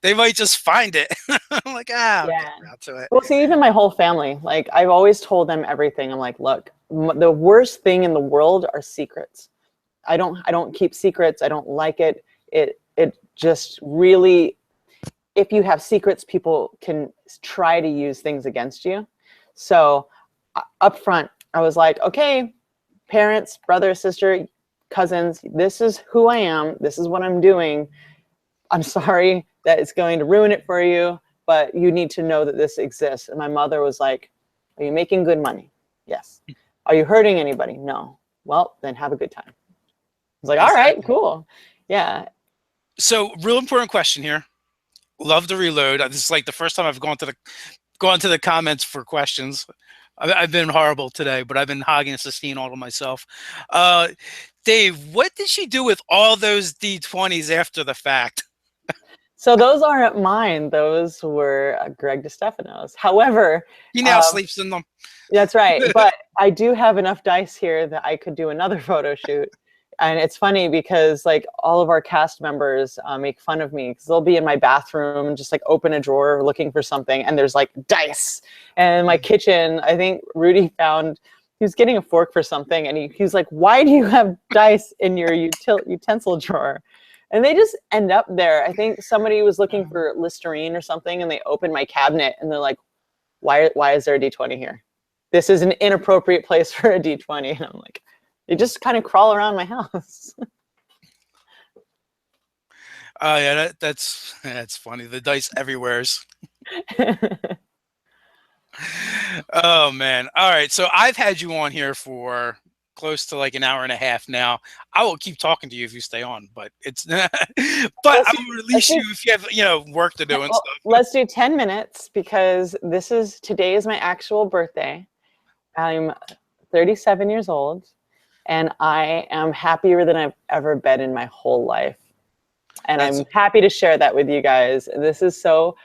They might just find it. I'm like,
yeah.
Out to it.
Well, see, even my whole family, like I've always told them everything. I'm like, look, the worst thing in the world are secrets. I don't keep secrets. I don't like it. It just really, if you have secrets, people can try to use things against you. So up front, I was like, okay, parents, brother, sister, cousins, this is who I am. This is what I'm doing. I'm sorry that it's going to ruin it for you, but you need to know that this exists. And my mother was like, are you making good money? Yes. Are you hurting anybody? No. Well, then have a good time. I was like, all right, cool. Yeah.
So real important question here. Love to reload. This is like the first time I've gone to the comments for questions. I've been horrible today, but I've been hogging Satine all to myself. Dave, what did she do with all those D20s after the fact?
So those aren't mine. Those were Greg DiStefano's. However,
he now sleeps in them.
That's right. But I do have enough dice here that I could do another photo shoot. And it's funny because like all of our cast members make fun of me because they'll be in my bathroom and just like open a drawer looking for something. And there's like dice. And in my kitchen, I think Rudy found, he was getting a fork for something. And he's like, why do you have dice in your utensil drawer? And they just end up there. I think somebody was looking for Listerine or something, and they opened my cabinet, and they're like, why is there a D20 here? This is an inappropriate place for a D20. And I'm like, they just kind of crawl around my house.
Oh yeah, that's funny. The dice everywheres. Oh man. All right. So I've had you on here for close to like an hour and a half now. I will keep talking to you if you stay on, but it's but I'm gonna release you if you have work to do and stuff.
Let's do 10 minutes because today is my actual birthday. I'm 37 years old and I am happier than I've ever been in my whole life. And I'm happy to share that with you guys. This is so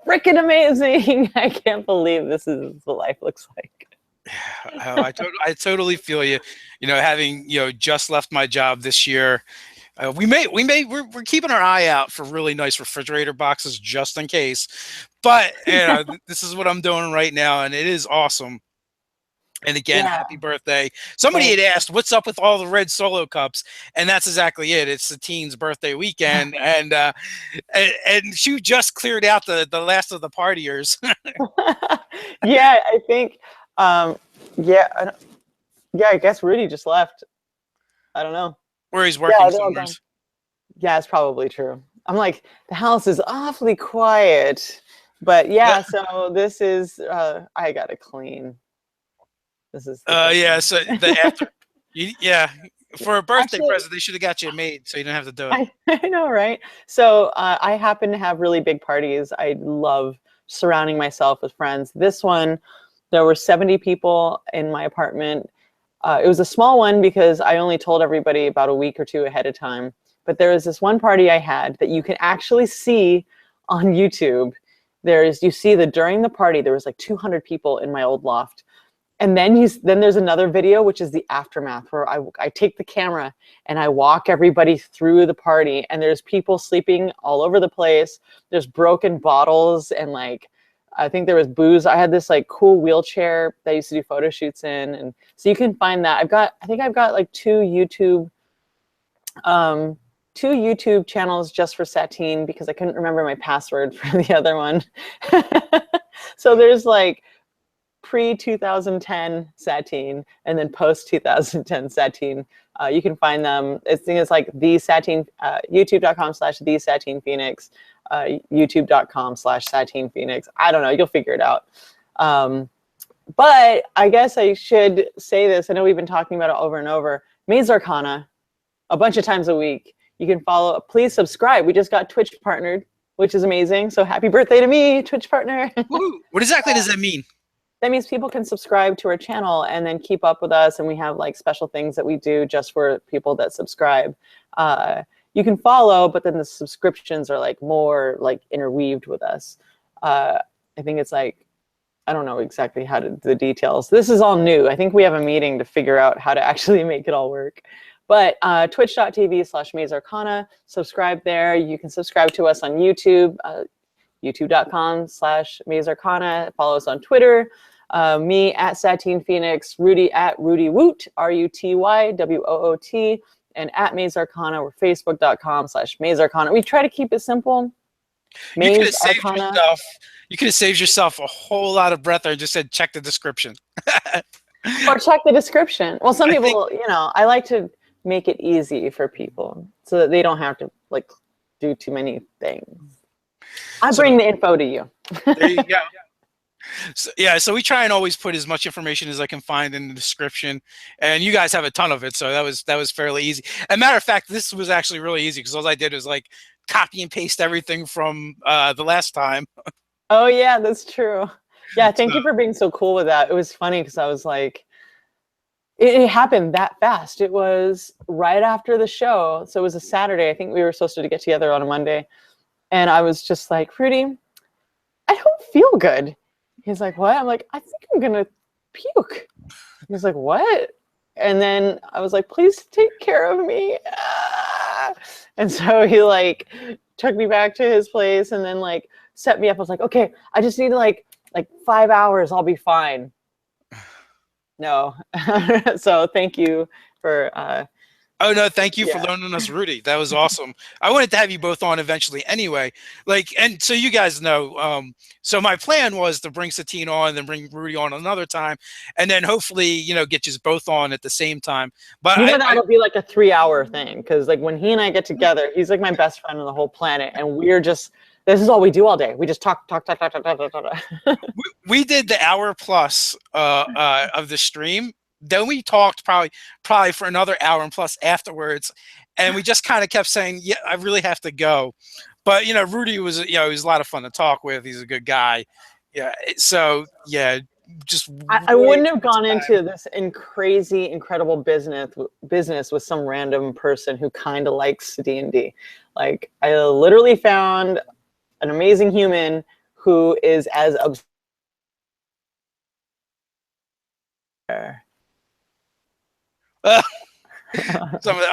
freaking amazing. I can't believe this is what life looks like.
I totally feel you. Having just left my job this year, we're keeping our eye out for really nice refrigerator boxes just in case. But this is what I'm doing right now, and it is awesome. And again, happy birthday. Somebody had asked, what's up with all the red Solo cups? And that's exactly it. It's Satine's birthday weekend. and she just cleared out the last of the partiers.
Yeah, I think, I guess Rudy just left. I don't know.
Where he's working somewhere.
Yeah, it's probably true. I'm like, the house is awfully quiet. But yeah, so this is, I got to clean. This is
so for a birthday present they should have got you a maid so you didn't have to do it.
I know, right? So I happen to have really big parties. I love surrounding myself with friends. This one, there were 70 people in my apartment. It was a small one because I only told everybody about a week or two ahead of time, but there was this one party I had that you can actually see on YouTube. You see that during the party there was like 200 people in my old loft. And then there's another video, which is the aftermath, where I take the camera and I walk everybody through the party, and there's people sleeping all over the place. There's broken bottles, and like, I think there was booze. I had this like cool wheelchair that I used to do photo shoots in. And so you can find that. I think I've got like two YouTube channels just for Satine because I couldn't remember my password for the other one. So there's like pre-2010 Satine and then post-2010 Satine. You can find them. I think it's like the Satine, youtube.com/the Satine Phoenix, youtube.com/Satine Phoenix. I don't know. You'll figure it out. But I guess I should say this. I know we've been talking about it over and over. Maze Arcana, a bunch of times a week. You can follow. Please subscribe. We just got Twitch partnered, which is amazing. So happy birthday to me, Twitch partner.
Woo. What exactly does that mean?
That means people can subscribe to our channel and then keep up with us. And we have like special things that we do just for people that subscribe. You can follow, but then the subscriptions are like more like interweaved with us. I think it's like, I don't know exactly the details. This is all new. I think we have a meeting to figure out how to actually make it all work. But twitch.tv/MazeArcana, subscribe there. You can subscribe to us on YouTube, youtube.com/MazeArcana. Follow us on Twitter. Me at Satine Phoenix, Rudy at Rudy Woot, RUTYWOOT, and at Maze Arcana. We're facebook.com/Maze Arcana. We try to keep it simple.
You could have saved yourself a whole lot of breath there and just said check the description.
Or check the description. Well, some people, I like to make it easy for people so that they don't have to like do too many things. I bring the info to you.
There you go. So we try and always put as much information as I can find in the description, and you guys have a ton of it, so that was fairly easy. As a matter of fact, this was actually really easy because all I did was like copy and paste everything from the last time.
Oh yeah, that's true. Yeah, thank you for being so cool with that. It was funny because I was like, it happened that fast. It was right after the show, so it was a Saturday. I think we were supposed to get together on a Monday, and I was just like, Rudy, I don't feel good. He's like, what? I'm like, I think I'm going to puke. He's like, what? And then I was like, please take care of me. And so he like took me back to his place and then like set me up. I was like, okay, I just need like 5 hours. I'll be fine. No. So thank you for
Oh no, thank you for
Yeah.
loaning us Rudy. That was awesome. I wanted to have you both on eventually anyway. Like, and so you guys know, so my plan was to bring Satine on, then bring Rudy on another time, and then hopefully, get you both on at the same time. But
That'll be like a 3-hour thing, because like when he and I get together, he's like my best friend on the whole planet, and we're just, this is all we do all day. We just talk.
we did the hour plus of the stream. Then we talked probably for another hour and plus afterwards, and we just kind of kept saying, "Yeah, I really have to go." But Rudy was he was a lot of fun to talk with. He's a good guy. Yeah. So yeah, just
I wouldn't have gone into this crazy, incredible business with some random person who kind of likes D&D. Like, I literally found an amazing human who is as obsessed.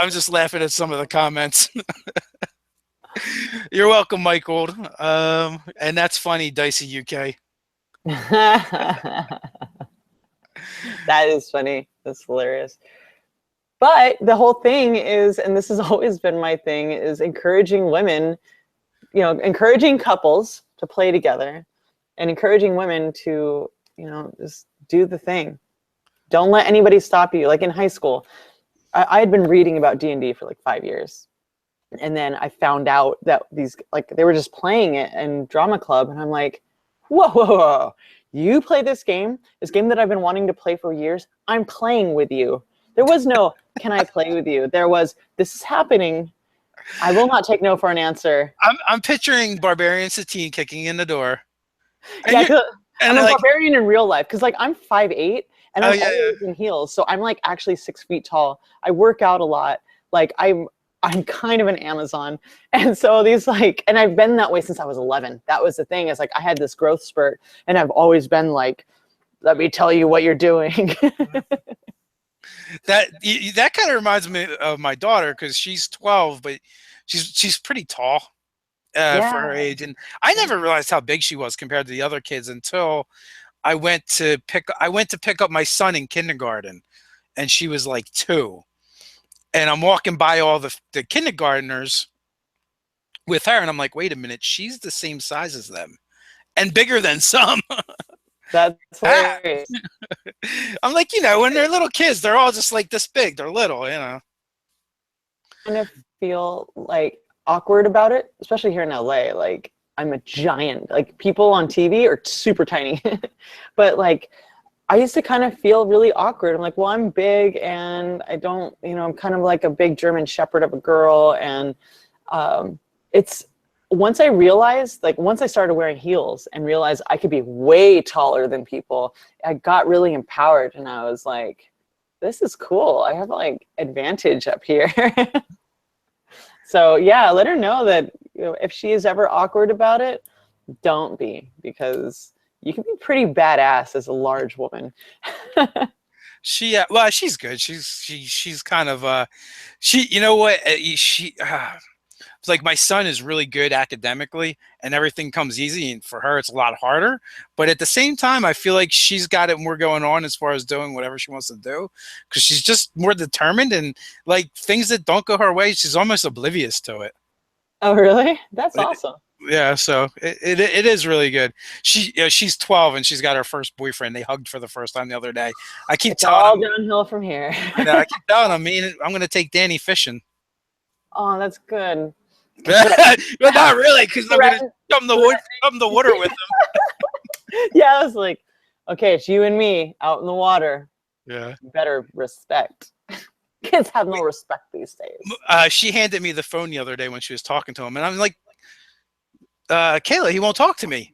I'm just laughing at some of the comments. You're welcome, Michael. And that's funny, Dicey UK.
That is funny. That's hilarious. But the whole thing is, and this has always been my thing, is encouraging women, encouraging couples to play together, and encouraging women to, just do the thing. Don't let anybody stop you. Like in high school, I had been reading about D&D for like 5 years. And then I found out that they were just playing it in drama club. And I'm like, whoa, you play this game that I've been wanting to play for years. I'm playing with you. There was no, can I play with you? There was, this is happening. I will not take no for an answer.
I'm picturing Barbarian Satine kicking in the door.
And I'm a barbarian in real life, because like I'm 5'8", and I'm always in heels, so I'm like actually 6 feet tall. I work out a lot. Like I'm kind of an Amazon, and so and I've been that way since I was 11. That was the thing. Is like I had this growth spurt, and I've always been like, let me tell you what you're doing.
That kind of reminds me of my daughter, because she's 12, but she's pretty tall for her age, and I never realized how big she was compared to the other kids until I went to pick up my son in kindergarten, and she was like 2, and I'm walking by all the kindergartners with her, and I'm like, wait a minute, she's the same size as them and bigger than some.
That's hilarious.
I'm like, when they're little kids, they're all just like this big. They're little,
kind of feel like awkward about it, especially here in LA. Like, I'm a giant. Like, people on TV are super tiny. But like, I used to kind of feel really awkward. I'm like, well, I'm big, and I don't, I'm kind of like a big German Shepherd of a girl. And it's, once I realized, like once I started wearing heels and realized I could be way taller than people, I got really empowered, and I was like, this is cool. I have like advantage up here. So yeah, let her know that if she is ever awkward about it, don't be, because you can be pretty badass as a large woman.
Well, she's good. She's kind of you know what, it's like my son is really good academically, and everything comes easy, and for her it's a lot harder. But at the same time, I feel like she's got it more going on as far as doing whatever she wants to do, because she's just more determined, and like things that don't go her way, she's almost oblivious to it.
Oh, really? That's awesome.
Yeah, so it is really good. She's 12, and she's got her first boyfriend. They hugged for the first time the other day. I keep telling him,
downhill from here.
I know, I keep telling him, I'm going to take Danny fishing.
Oh, that's good.
But not really, because I'm going to come the water with him.
Yeah, I was like, okay, it's you and me out in the water.
Yeah.
You better respect. Kids have no respect these days.
She handed me the phone the other day when she was talking to him, and I'm like, Kayla, he won't talk to me.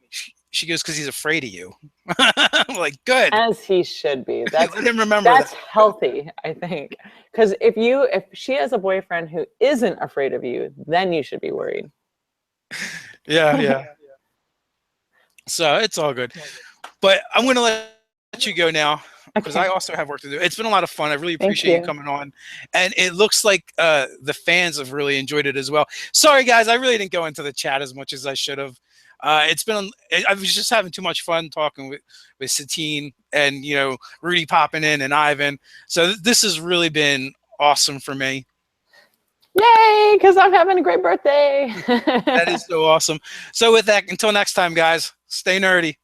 She goes, because he's afraid of you. I'm like, good.
As he should be. That's,
let him remember
that's
that.
healthy, I think. Because if she has a boyfriend who isn't afraid of you, then you should be worried.
Yeah. So it's all good. But I'm going to let you go now, because I also have work to do. It's been a lot of fun. I really appreciate you coming on. And it looks like the fans have really enjoyed it as well. Sorry, guys, I really didn't go into the chat as much as I should have. I was just having too much fun talking with Satine and, Rudy popping in and Ivan. So this has really been awesome for me.
Yay, because I'm having a great birthday.
That is so awesome. So with that, until next time, guys, stay nerdy.